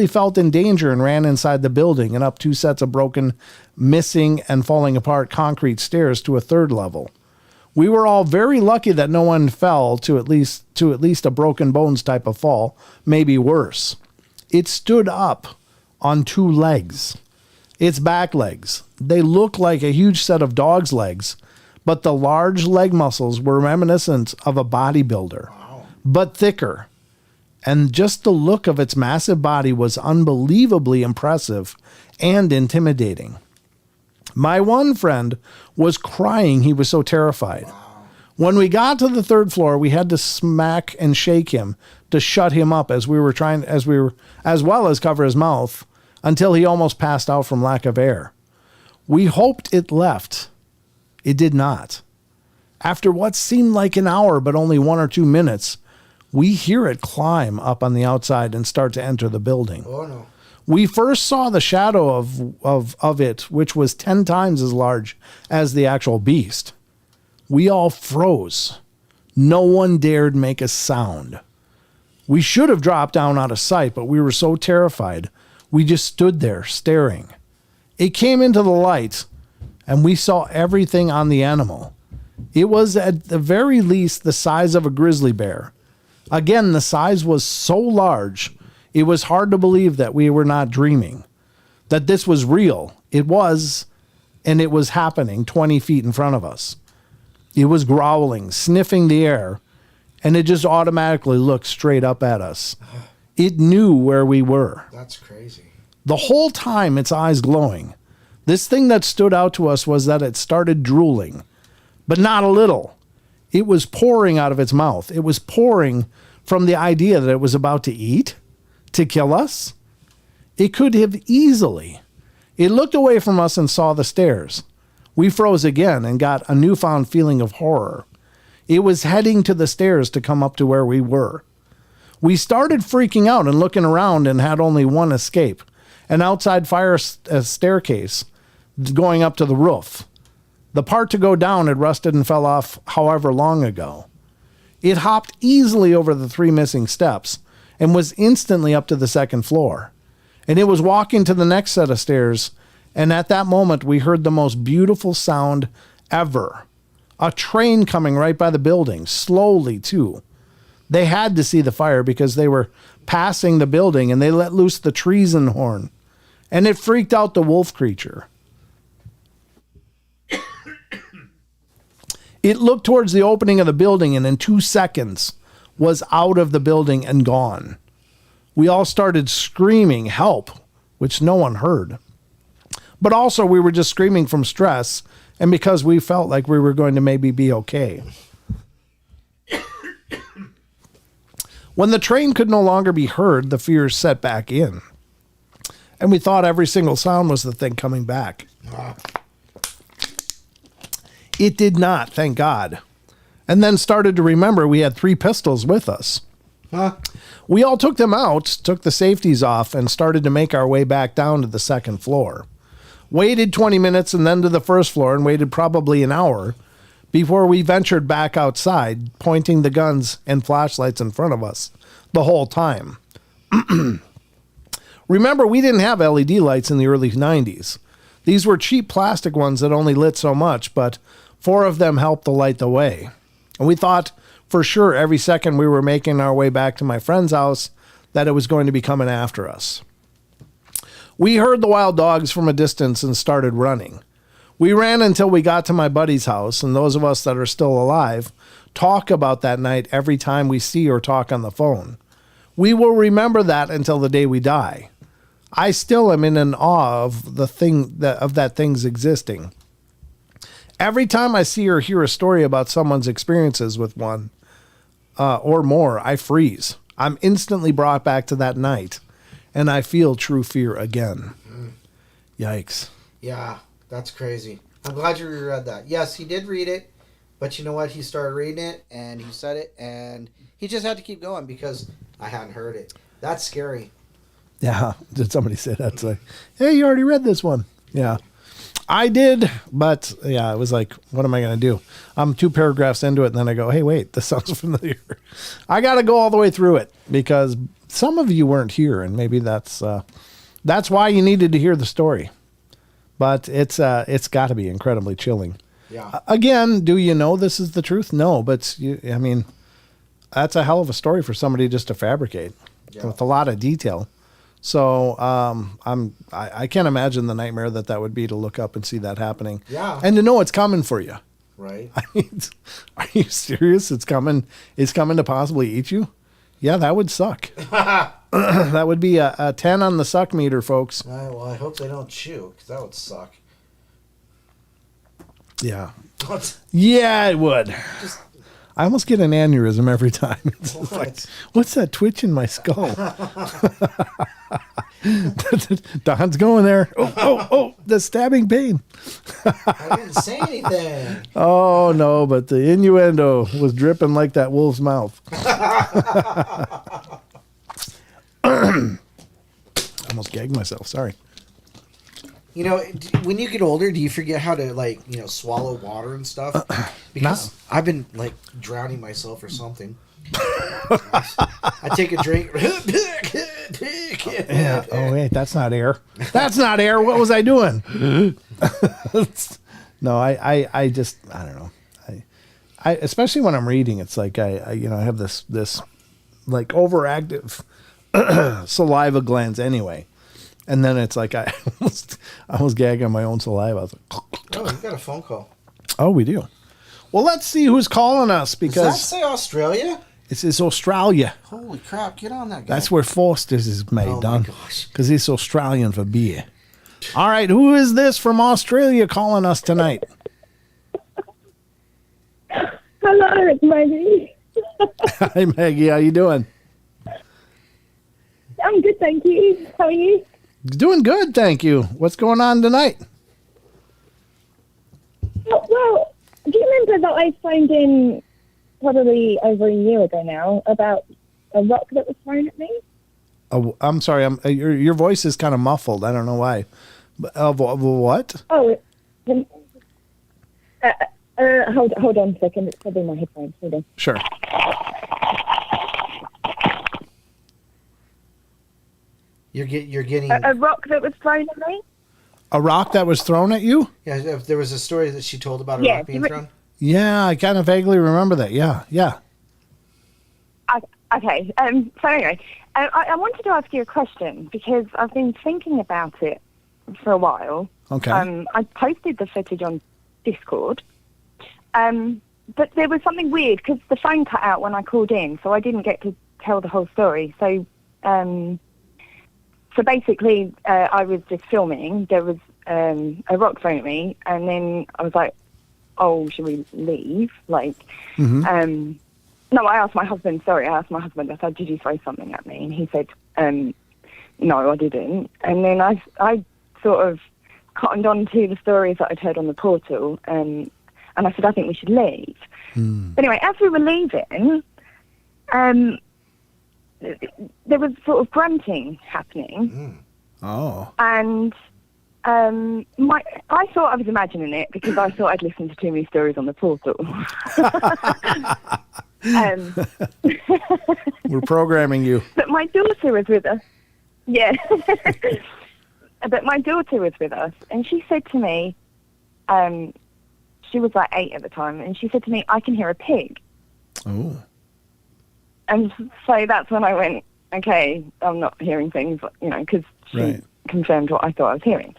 felt in danger and ran inside the building and up 2 sets of broken, missing, and falling apart concrete stairs to a 3rd level. We were all very lucky that no one fell to at least a broken bones type of fall, maybe worse. It stood up on 2 legs. Its back legs. They looked like a huge set of dog's legs, but the large leg muscles were reminiscent of a bodybuilder, but thicker. And just the look of its massive body was unbelievably impressive and intimidating. My one friend was crying. He was so terrified. When we got to the 3rd floor, we had to smack and shake him to shut him up as well as cover his mouth until he almost passed out from lack of air. We hoped it left. It did not. After what seemed like an hour, but only 1 or 2 minutes, we hear it climb up on the outside and start to enter the building. Oh, no. We first saw the shadow of it, which was 10 times as large as the actual beast. We all froze. No one dared make a sound. We should have dropped down out of sight, but we were so terrified. We just stood there staring. It came into the light, and we saw everything on the animal. It was at the very least the size of a grizzly bear. Again, the size was so large, it was hard to believe that we were not dreaming, that this was real. It was, and it was happening 20 feet in front of us. It was growling, sniffing the air, and it just automatically looked straight up at us. It knew where we were. That's crazy. The whole time, its eyes glowing. This thing that stood out to us was that it started drooling, but not a little. It was pouring out of its mouth. It was pouring from the idea that it was about to eat, to kill us. It could have easily. It looked away from us and saw the stairs. We froze again and got a newfound feeling of horror. It was heading to the stairs to come up to where we were. We started freaking out and looking around and had only one escape, an outside fire staircase going up to the roof. The part to go down had rusted and fell off however long ago. It hopped easily over the 3 missing steps and was instantly up to the second floor. And it was walking to the next set of stairs, and at that moment we heard the most beautiful sound ever. A train coming right by the building, slowly too. They had to see the fire because they were passing the building and they let loose the treason horn. And it freaked out the wolf creature. It looked towards the opening of the building and in 2 seconds was out of the building and gone. We all started screaming, help, which no one heard. But also we were just screaming from stress and because we felt like we were going to maybe be okay. When the train could no longer be heard, the fears set back in. And we thought every single sound was the thing coming back. It did not, thank God. And then started to remember we had 3 pistols with us. We all took them out, took the safeties off, and started to make our way back down to the second floor. Waited 20 minutes and then to the first floor and waited probably an hour before we ventured back outside, pointing the guns and flashlights in front of us the whole time. Remember, we didn't have LED lights in the early 90s. These were cheap plastic ones that only lit so much, but 4 of them helped to light the way. And we thought for sure every second we were making our way back to my friend's house that it was going to be coming after us. We heard the wild dogs from a distance and started running. We ran until we got to my buddy's house, and those of us that are still alive talk about that night every time we see or talk on the phone. We will remember that until the day we die. I still am in an awe of that thing's existing. Every time I see or hear a story about someone's experiences with one or more, I freeze. I'm instantly brought back to that night, and I feel true fear again. Yikes. Yeah, that's crazy. I'm glad you reread that. Yes, he did read it, but you know what? He started reading it, and he said it, and he just had to keep going because I hadn't heard it. That's scary. Yeah, did somebody say that? It's like, hey, you already read this one. Yeah, I did, but yeah, it was like, what am I going to do? I'm 2 paragraphs into it, and then I go, hey, wait, this sounds familiar. I got to go all the way through it because some of you weren't here, and maybe that's why you needed to hear the story. But it's got to be incredibly chilling. Yeah. Again, do you know this is the truth? No, but I mean, that's a hell of a story for somebody just to fabricate with a lot of detail. So I can't imagine the nightmare that would be to look up and see that happening. Yeah. And to know it's coming for you. Right. I mean, are you serious? It's coming to possibly eat you? Yeah, that would suck. That would be a 10 on the suck meter, folks. Well, I hope they don't chew, because that would suck. Yeah. What? Yeah, it would. I almost get an aneurysm every time. It's just like, what's that twitch in my skull? Don's going there. Oh, the stabbing pain. I didn't say anything. Oh, no, but the innuendo was dripping like that wolf's mouth. I almost gagged myself. Sorry. You know, when you get older, do you forget how to, swallow water and stuff? Because I've been, drowning myself or something. I take a drink. Yeah. Oh, wait, that's not air. That's not air. What was I doing? No, I just, I don't know. I especially when I'm reading, it's like I have this overactive saliva glands anyway. And then it's like I was gagging on my own saliva. I was like, oh, you got a phone call. Oh, we do. Well, let's see who's calling us because Does that say Australia? It's Australia. Holy crap! Get on that guy. That's where Foster's is made, Oh, my Don. gosh. Because it's Australian for beer. All right, who is this from Australia calling us tonight? Hello, it's Maggie. Hi, Maggie. How you doing? I'm good, thank you. How are you? Doing good, thank you. What's going on tonight? Oh, well, do you remember that I phoned in probably over a year ago now about a rock that was thrown at me? Oh, I'm sorry. Your voice is kind of muffled. I don't know why. What? Oh, hold on a second. It's probably my headphones. Hold on. Sure. You're getting. A rock that was thrown at me? A rock that was thrown at you? Yeah, if there was a story that she told about a Yeah, rock being you- thrown. Yeah, I kind of vaguely remember that. Yeah. Okay. So anyway, I wanted to ask you a question because I've been thinking about it for a while. Okay. I posted the footage on Discord, but there was something weird because the phone cut out when I called in, so I didn't get to tell the whole story. So basically, I was just filming. There was a rock thrown at me, and then I was like, "Oh, should we leave?" No, I asked my husband. Sorry, I asked my husband. I said, "Did you throw something at me?" And he said, "No, I didn't." And then I sort of cottoned on to the stories that I'd heard on the portal, and I said, "I think we should leave." But anyway, as we were leaving, there was sort of grunting happening. Oh. And I thought I was imagining it because I thought I'd listened to too many stories on the portal. We're programming you. But my daughter was with us. Yeah. But my daughter was with us, and she said to me, she was like 8 at the time, and she said to me, "I can hear a pig." Oh. And so that's when I went, okay, I'm not hearing things, because she Right. confirmed what I thought I was hearing.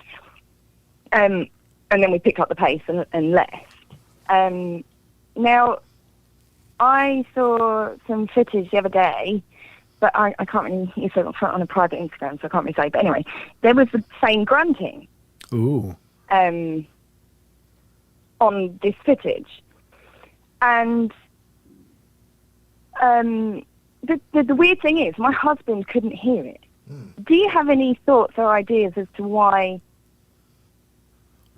And then we picked up the pace and left. Now, I saw some footage the other day, but I can't really, you said on a private Instagram, so I can't really say. But anyway, there was the same grunting Ooh. on this footage. And the weird thing is, my husband couldn't hear it. Do you have any thoughts or ideas as to why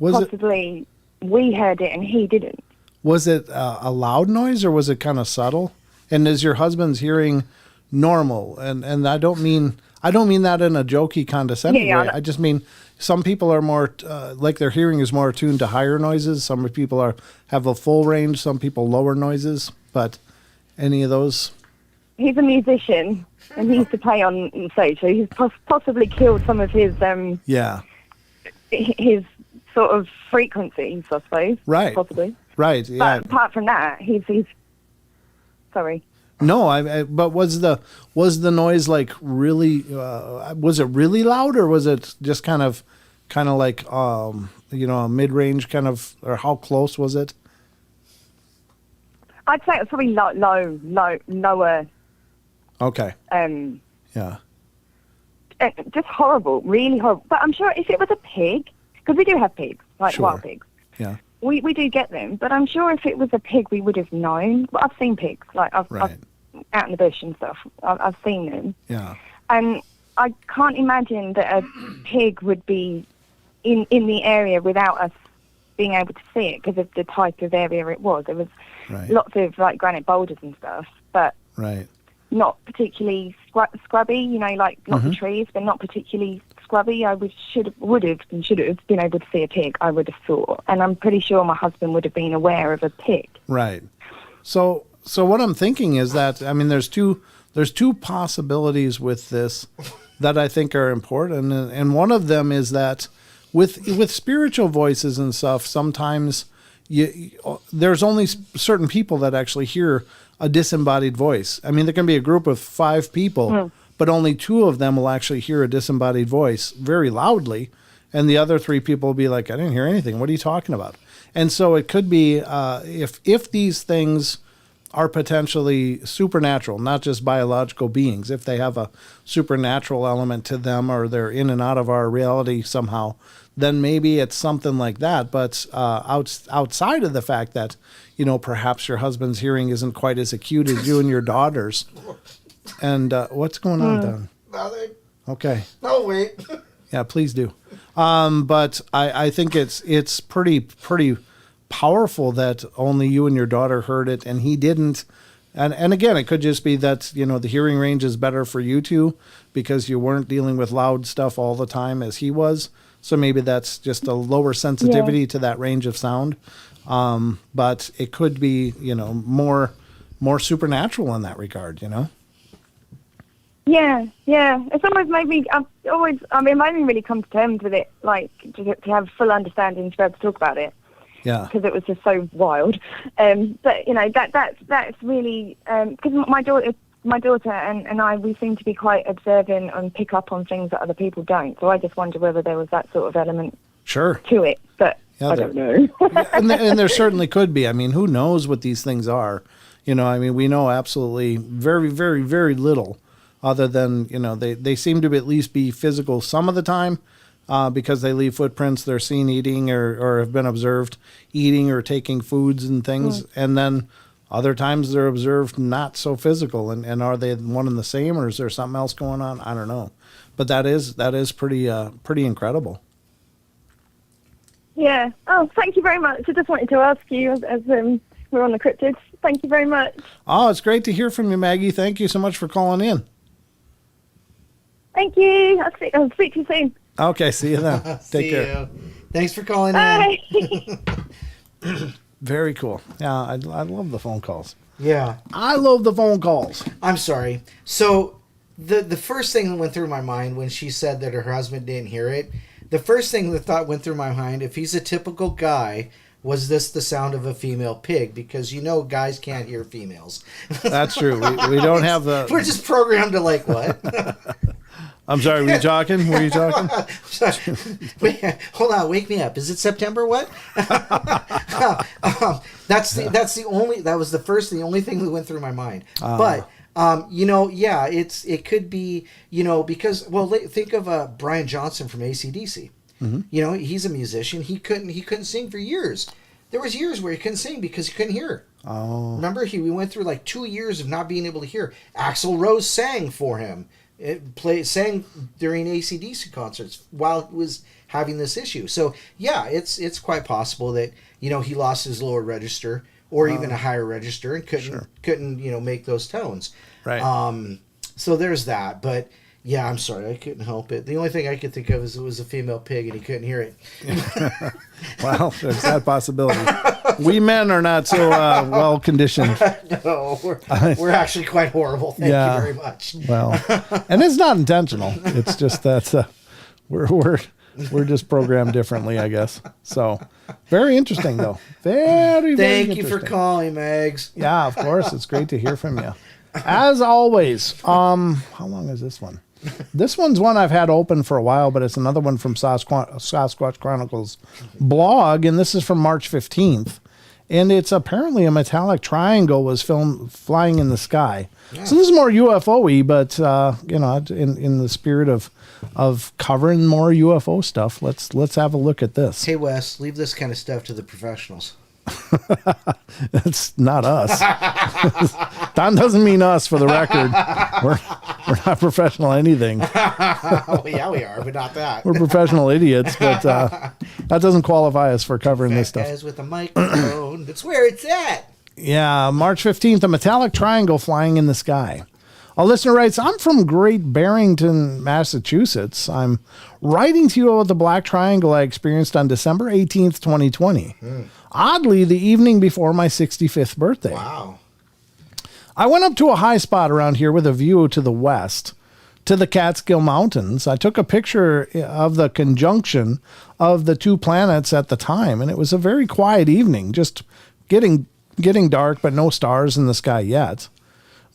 possibly we heard it and he didn't? Was it a loud noise or was it kind of subtle? And is your husband's hearing normal? And I don't mean that in a jokey, condescending way. I just mean some people are more like their hearing is more attuned to higher noises. Some people have a full range. Some people lower noises. But any of those? He's a musician and he used to play on stage, so he's possibly killed some of his his sort of frequencies, I suppose. Right. Possibly. Right. Yeah. But apart from that, he's sorry. No, but was the noise like really? Was it really loud, or was it just kind of like a mid range kind of, or how close was it? I'd say it was probably lower. Okay. Yeah. Just horrible, really horrible. But I'm sure if it was a pig, because we do have pigs, like Sure. wild pigs. Yeah. We do get them, but I'm sure if it was a pig, we would have known. But I've seen pigs, like I've out in the bush and stuff. I've seen them. Yeah. And I can't imagine that a pig would be in the area without us being able to see it because of the type of area it was. There was lots of like granite boulders and stuff, but not particularly scrubby. Like lots of trees, but not particularly scrubby. I would have been able to see a pig. I would have thought, and I'm pretty sure my husband would have been aware of a pig. Right. So what I'm thinking is that, I mean, there's two possibilities with this that I think are important, and one of them is that with spiritual voices and stuff, sometimes there's only certain people that actually hear a disembodied voice. I mean, there can be a group of 5 people, but only 2 of them will actually hear a disembodied voice very loudly, and the other 3 people will be like, "I didn't hear anything. What are you talking about?" And so it could be if these things are potentially supernatural, not just biological beings. If they have a supernatural element to them or they're in and out of our reality somehow, then maybe it's something like that. But outside of the fact that, perhaps your husband's hearing isn't quite as acute as you and your daughter's. And what's going on, Don? Nothing. Okay. No, wait. Yeah, please do. But I think it's pretty powerful that only you and your daughter heard it and he didn't. And again, it could just be that, the hearing range is better for you two because you weren't dealing with loud stuff all the time as he was. So maybe that's just a lower sensitivity to that range of sound. But it could be, more supernatural in that regard, Yeah. It's always made me. It made me really come to terms with it, like to have full understanding to be able to talk about it. Yeah. Because it was just so wild. But that's really because my daughter and I, we seem to be quite observant and pick up on things that other people don't. So I just wonder whether there was that sort of element to it. But I don't know. and there certainly could be. I mean, who knows what these things are? We know absolutely very, very, very little. Other than, they seem to at least be physical some of the time because they leave footprints. They're seen eating or have been observed eating or taking foods and things. And then other times they're observed not so physical. And are they one and the same or is there something else going on? I don't know. But that is pretty incredible. Yeah. Oh, thank you very much. I just wanted to ask you as we're on the Cryptids. Thank you very much. Oh, it's great to hear from you, Maggie. Thank you so much for calling in. Thank you. I'll speak to you soon. Okay, see you then. Take care. Thanks for calling Bye. in. Very cool. Yeah, I love the phone calls. Yeah. I love the phone calls. I'm sorry. So the first thing that went through my mind when she said that her husband didn't hear it, the first thing the thought went through my mind, if he's a typical guy, was this the sound of a female pig? Because guys can't hear females. That's true. We don't have the... We're just programmed to like what? I'm sorry, were you talking? Wait, hold on, wake me up. Is it September? What? That was the only thing that went through my mind. But it could be, because think of Brian Johnson from AC/DC. Mm-hmm. He's a musician. He couldn't sing for years. There was years where he couldn't sing because he couldn't hear. Oh. Remember, we went through like 2 years of not being able to hear. Axl Rose sang for him. Sang during AC/DC concerts while he was having this issue. So yeah, it's quite possible that he lost his lower register or even a higher register and couldn't make those tones. Right. So there's that. But yeah, I'm sorry, I couldn't help it. The only thing I could think of is it was a female pig and he couldn't hear it. Well, there's that possibility. We men are not so well conditioned. No, we're actually quite horrible. Thank you very much. Well, and it's not intentional. It's just that we're just programmed differently, I guess. So very interesting, though. Very Thank you for calling, Megs. Yeah, of course. It's great to hear from you. As always. How long is this one? This one's one I've had open for a while, but it's another one from Sasquatch Chronicles blog, and this is from March 15th. And it's apparently a metallic triangle was filmed flying in the sky. Yeah. So this is more UFO-y, but in the spirit of covering more UFO stuff, let's have a look at this. Hey Wes, leave this kind of stuff to the professionals. It's not us. Don doesn't mean us, for the record. We're not professional anything. Well, yeah, we are, but not that. We're professional idiots, but that doesn't qualify us for covering this stuff. Guys with a microphone. That's where it's at. Yeah, March 15th, a metallic triangle flying in the sky. A listener writes, I'm from Great Barrington, Massachusetts. I'm writing to you about the black triangle I experienced on December 18th, 2020. Oddly, the evening before my 65th birthday. Wow. I went up to a high spot around here with a view to the west, to the Catskill Mountains. I took a picture of the conjunction of the two planets at the time, and it was a very quiet evening, just getting dark, but no stars in the sky yet.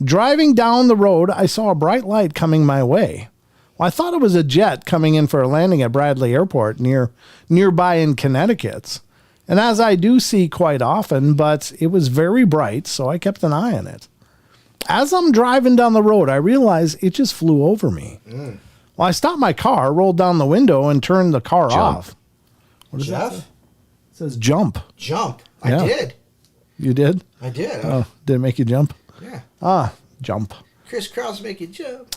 Driving down the road, I saw a bright light coming my way. Well, I thought it was a jet coming in for a landing at Bradley Airport nearby in Connecticut. And as I do see quite often, but it was very bright, so I kept an eye on it. As I'm driving down the road, I realized it just flew over me. Well, I stopped my car, rolled down the window, and turned the car off. What does that say? It says jump. Jump. Yeah. I did. You did? I did. Oh, did it make you jump? Yeah. Jump. Chris Cross make you jump.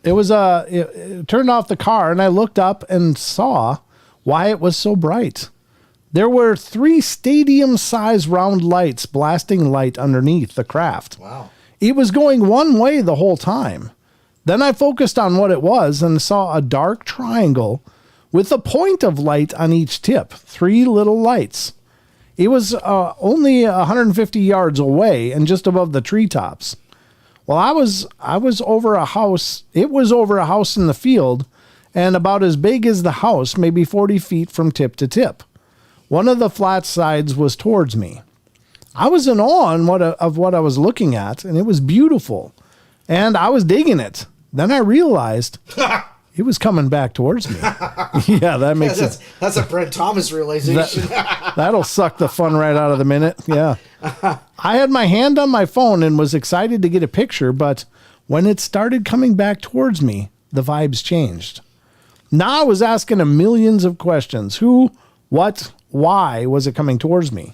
It was it turned off the car, and I looked up and saw why it was so bright. There were 3 stadium-sized round lights blasting light underneath the craft. Wow. It was going one way the whole time. Then I focused on what it was and saw a dark triangle with a point of light on each tip, 3 little lights. It was only 150 yards away and just above the treetops. Well, I was over a house. It was over a house in the field and about as big as the house, maybe 40 feet from tip to tip. One of the flat sides was towards me. I was in awe of what I was looking at, and it was beautiful, and I was digging it. Then I realized it was coming back towards me. Yeah, that makes it. That's a Brent Thomas realization. That'll suck the fun right out of the minute. Yeah. I had my hand on my phone and was excited to get a picture, but when it started coming back towards me, the vibes changed. Now I was asking millions of questions. Who, what, why was it coming towards me?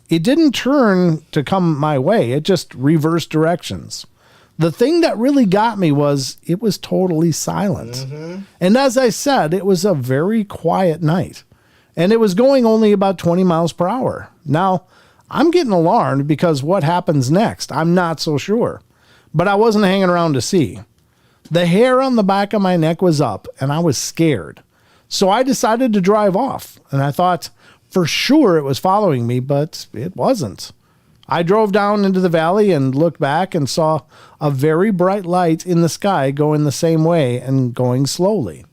It didn't turn to come my way. It just reversed directions. The thing that really got me was it was totally silent. And as I said, it was a very quiet night. And it was going only about 20 miles per hour. Now, I'm getting alarmed because what happens next, I'm not so sure. But I wasn't hanging around to see. The hair on the back of my neck was up, and I was scared. So I decided to drive off. And I thought for sure it was following me, but it wasn't. I drove down into the valley and looked back and saw a very bright light in the sky going the same way and going slowly.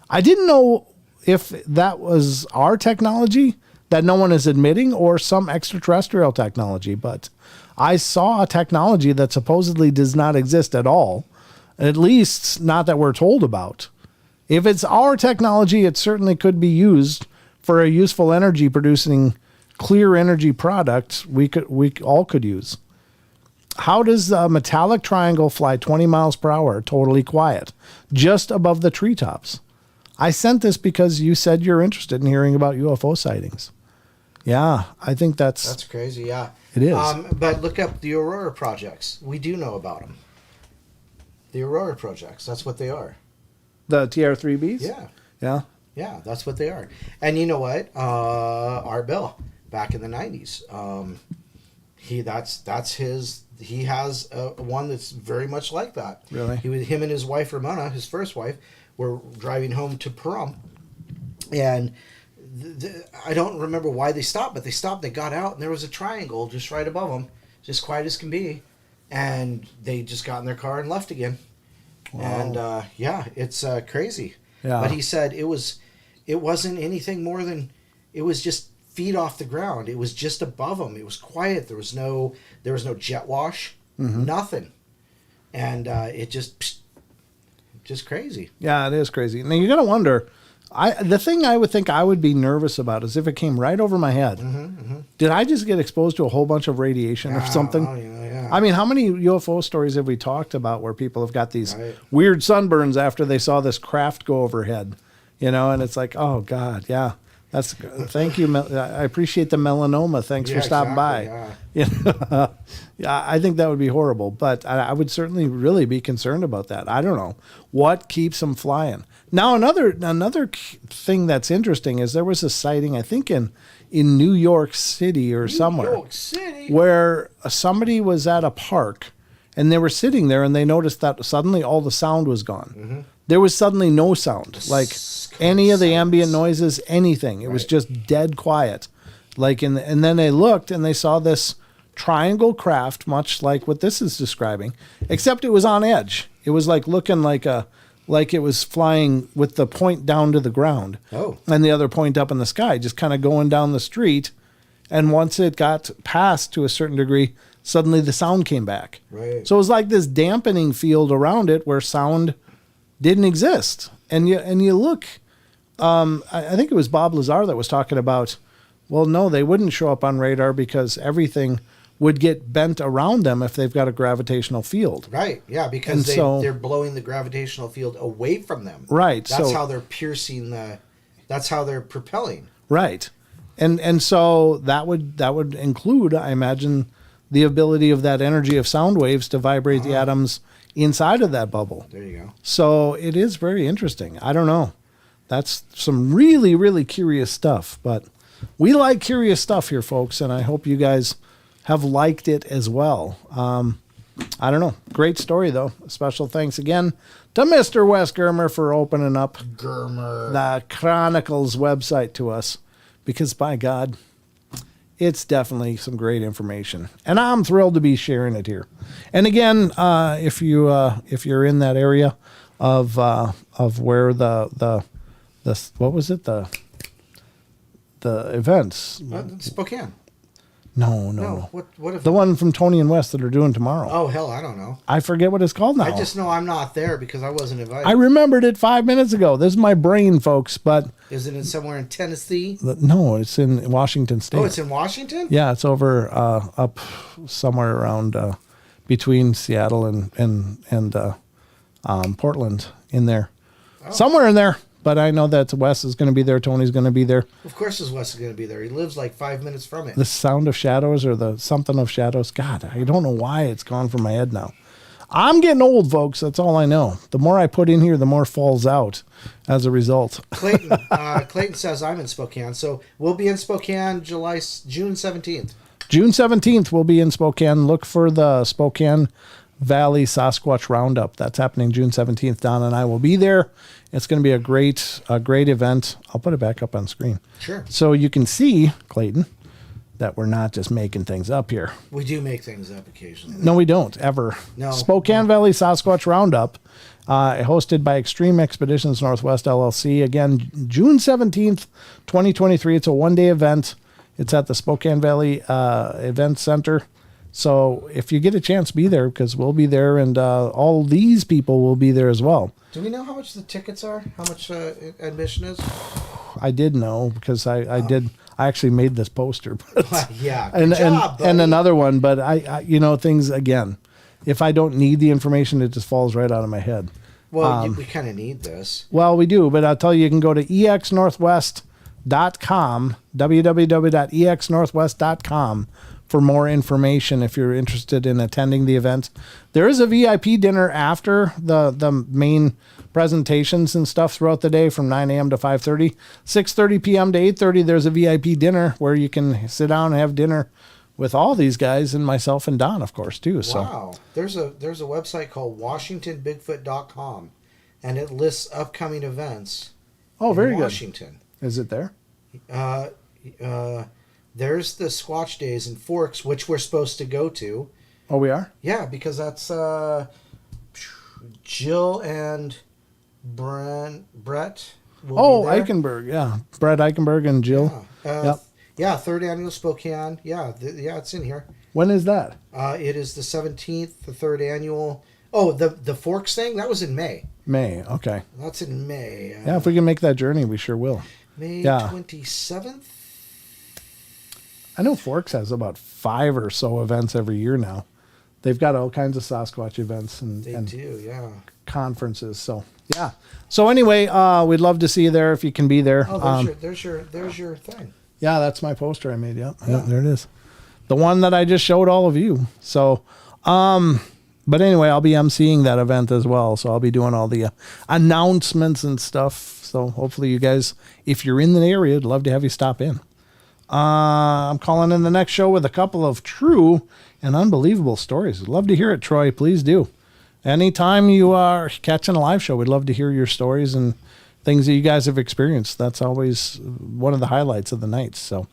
I didn't know if that was our technology that no one is admitting or some extraterrestrial technology, but I saw a technology that supposedly does not exist at all, at least not that we're told about. If it's our technology, it certainly could be used for a useful energy producing clear energy product we all could use. How does a metallic triangle fly 20 miles per hour totally quiet, just above the treetops? I sent this because you said you're interested in hearing about UFO sightings. Yeah, I think that's crazy. Yeah, it is. But look up the Aurora projects. We do know about them. The Aurora projects. That's what they are. The TR-3Bs? Yeah. Yeah. Yeah, that's what they are. And you know what? Art Bell, back in the 90s, he has one that's very much like that. Really? Him and his wife Ramona, his first wife, were driving home to Pahrump, and I don't remember why they stopped, but they stopped. They got out, and there was a triangle just right above them, just quiet as can be, and they just got in their car and left again. Wow. And yeah, it's crazy. Yeah. But he said it wasn't anything more than, it was just feet off the ground. It was just above them. It was quiet. There was no jet wash, nothing, and it just crazy. Yeah, it is crazy. Now you gotta wonder. The thing I would think I would be nervous about is if it came right over my head. Did I just get exposed to a whole bunch of radiation or something? Yeah. I mean, how many UFO stories have we talked about where people have got these weird sunburns after they saw this craft go overhead? And it's like, oh God, yeah. Thank you. I appreciate the melanoma. Thanks for stopping by. Yeah. Yeah, I think that would be horrible, but I would certainly really be concerned about that. I don't know what keeps them flying. Now, another thing that's interesting is there was a sighting, I think in New York City or somewhere, where somebody was at a park and they were sitting there and they noticed that suddenly all the sound was gone. There was suddenly no sound, like any of the ambient noises, anything. It was just dead quiet. And then they looked and they saw this triangle craft, much like what this is describing, except it was on edge. It was looking like it was flying with the point down to the ground. Oh. And the other point up in the sky, just kind of going down the street. And once it got past to a certain degree, suddenly the sound came back. Right. So it was like this dampening field around it where sound didn't exist. And you look, I think it was Bob Lazar that was talking about Well, no, they wouldn't show up on radar because everything would get bent around them if they've got a gravitational field. Right, yeah, because they're blowing the gravitational field away from them. Right. That's how they're piercing that's how they're propelling. Right. And so that would include, I imagine, the ability of that energy of sound waves to vibrate the atoms inside of that bubble. There you go. So it is very interesting. I don't know. That's some really, really curious stuff. But we like curious stuff here, folks, and I hope you guys have liked it as well. I don't know. Great story, though. Special thanks again to Mr. Wes Germer for opening up the Chronicles website to us, because by God, it's definitely some great information, and I'm thrilled to be sharing it here. And again, if you're in that area of where the what was it, the events? Spokane. No. What if the one from Tony and West that are doing tomorrow? Oh hell, I don't know. I forget what it's called now. I just know I'm not there because I wasn't invited. I remembered it 5 minutes ago. This is my brain, folks. But is it somewhere in Tennessee? No, it's in Washington State. Oh, it's in Washington? Yeah, it's over up somewhere around between Seattle and Portland, in there, somewhere in there. But I know that Wes is going to be there. Tony's going to be there. Of course, Wes is going to be there. He lives like 5 minutes from it. The Sound of Shadows, or the something of Shadows. God, I don't know why it's gone from my head now. I'm getting old, folks. That's all I know. The more I put in here, the more falls out as a result. Clayton says I'm in Spokane. So we'll be in Spokane June 17th. June 17th, we'll be in Spokane. Look for the Spokane Valley Sasquatch Roundup. That's happening June 17th. Don and I will be there. It's going to be a great event. I'll put it back up on screen. Sure. So you can see, Clayton, that we're not just making things up here. We do make things up occasionally. No, we don't, ever. No. Spokane Valley Sasquatch Roundup, hosted by Extreme Expeditions Northwest LLC. Again, June 17th, 2023. It's a one-day event. It's at the Spokane Valley Event Center. So if you get a chance, be there, because we'll be there, and all these people will be there as well. Do we know how much the tickets are? How much admission is? I did know, because I did. I actually made this poster. But, yeah, good job, buddy. And another one. But I things again. If I don't need the information, it just falls right out of my head. Well, we kind of need this. Well, we do, but I'll tell you can go to exnorthwest.com, www.exnorthwest.com, for more information if you're interested in attending the event. There is a VIP dinner after the main presentations and stuff throughout the day from 9 a.m. to 5:30. 6:30 p.m. to 8:30, there's a VIP dinner where you can sit down and have dinner with all these guys, and myself and Don, of course, too. So. Wow. There's a website called WashingtonBigfoot.com, and it lists upcoming events very in Washington. Good. Is it there? There's the Squatch Days in Forks, which we're supposed to go to. Oh, we are? Yeah, because that's Jill and Brett. Eichenberg, yeah. Brett Eichenberg and Jill. Yeah. Yeah, third annual Spokane. Yeah, it's in here. When is that? It is the 17th, the third annual. Oh, the Forks thing? That was in May. May, okay. That's in May. Yeah, if we can make that journey, we sure will. May 27th? I know Forks has about 5 or so events every year now. They've got all kinds of Sasquatch events and conferences. So yeah. So anyway, we'd love to see you there if you can be there. Oh, there's your thing. Yeah, that's my poster I made. Yep. Yeah, there it is. The one that I just showed all of you. So, but anyway, I'll be emceeing that event as well. So I'll be doing all the announcements and stuff. So hopefully you guys, if you're in the area, I'd love to have you stop in. I'm calling in the next show with a couple of true and unbelievable stories. I'd love to hear it, Troy. Please do. Anytime you are catching a live show, we'd love to hear your stories and things that you guys have experienced. That's always one of the highlights of the night. So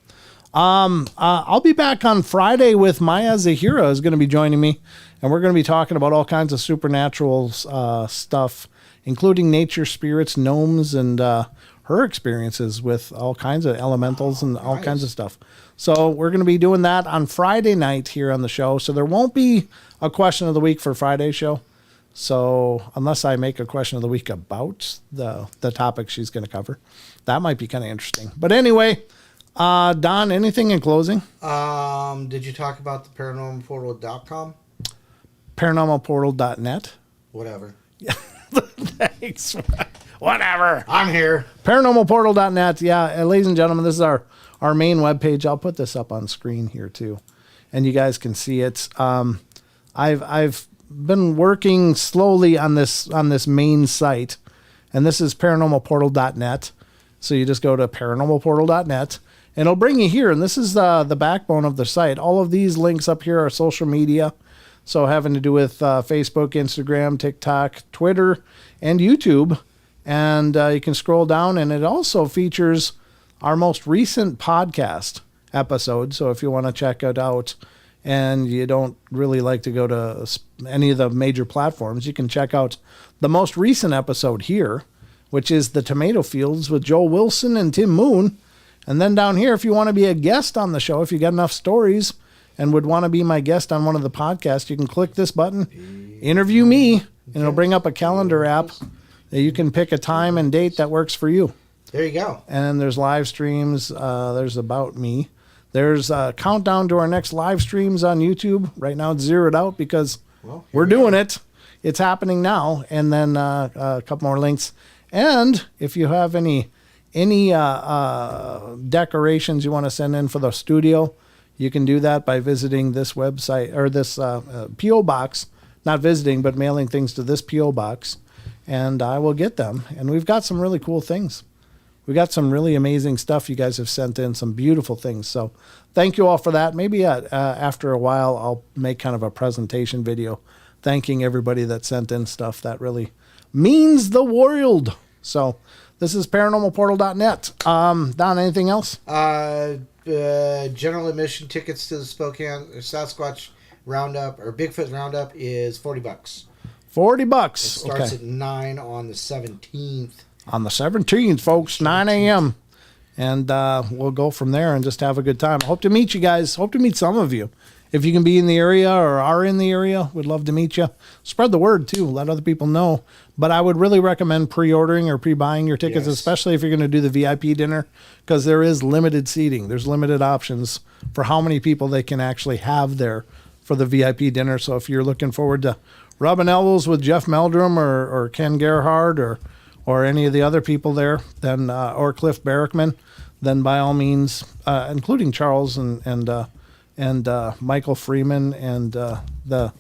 I'll be back on Friday with Maya Zahira is going to be joining me, and we're going to be talking about all kinds of supernatural stuff, including nature spirits, gnomes, and her experiences with all kinds of elementals and all kinds of stuff. So we're going to be doing that on Friday night here on the show. So there won't be a question of the week for Friday's show. So unless I make a question of the week about the topic she's going to cover, that might be kind of interesting. But anyway, Don, anything in closing? Did you talk about the paranormalportal.com? Paranormalportal.net. Whatever. Thanks. Whatever. I'm here. Paranormalportal.net. Yeah, ladies and gentlemen, this is our main webpage. I'll put this up on screen here too, and you guys can see it. I've been working slowly on this main site, and this is paranormalportal.net. So you just go to paranormalportal.net, and it'll bring you here. And this is the backbone of the site. All of these links up here are social media, so having to do with Facebook, Instagram, TikTok, Twitter, and YouTube. And you can scroll down, and it also features our most recent podcast episode. So if you want to check it out and you don't really like to go to any of the major platforms, you can check out the most recent episode here, which is The Tomato Fields with Joel Wilson and Tim Moon. And then down here, if you want to be a guest on the show, if you got enough stories and would want to be my guest on one of the podcasts, you can click this button, interview me, and it'll bring up a calendar app that you can pick a time and date that works for you. There you go. And then there's live streams. There's About Me. There's a countdown to our next live streams on YouTube. Right now it's zeroed out because we're doing it. It's happening now. And then a couple more links. And if you have any decorations you want to send in for the studio, you can do that by visiting this website or this P.O. box. Not visiting, but mailing things to this P.O. box. And I will get them. And we've got some really cool things. We got some really amazing stuff you guys have sent in, some beautiful things. So thank you all for that. Maybe after a while, I'll make kind of a presentation video thanking everybody that sent in stuff. That really means the world. So this is paranormalportal.net. Don, anything else? General admission tickets to the Spokane Sasquatch Roundup or Bigfoot Roundup is $40. $40. It starts at 9 on the 17th. On the 17th, folks, 9 a.m. And we'll go from there and just have a good time. Hope to meet you guys. Hope to meet some of you. If you can be in the area or are in the area, we'd love to meet you. Spread the word, too. Let other people know. But I would really recommend pre-ordering or pre-buying your tickets, especially if you're going to do the VIP dinner, because there is limited seating. There's limited options for how many people they can actually have there for the VIP dinner. So if you're looking forward to rubbing elbows with Jeff Meldrum or Ken Gerhard or any of the other people there, then or Cliff Barrickman, then by all means, including Charles and Michael Freeman and the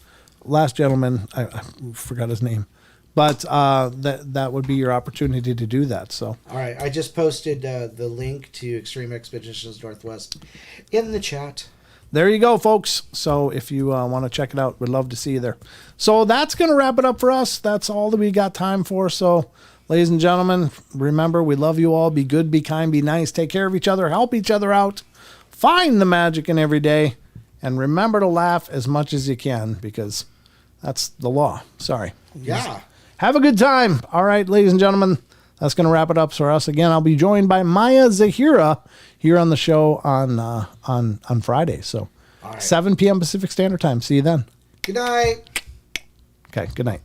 last gentleman, I forgot his name, but that would be your opportunity to do that. So all right, I just posted the link to Extreme Expeditions Northwest in the chat. There you go, folks. So if you want to check it out, we'd love to see you there. So that's going to wrap it up for us. That's all that we got time for. So ladies and gentlemen, remember, we love you all. Be good, be kind, be nice. Take care of each other. Help each other out. Find the magic in every day. And remember to laugh as much as you can, because that's the law. Sorry. Yeah. Have a good time. All right, ladies and gentlemen, that's going to wrap it up for us. Again, I'll be joined by Maya Zahira here on the show on Friday. So 7 p.m. Pacific Standard Time. See you then. Good night. Okay, good night.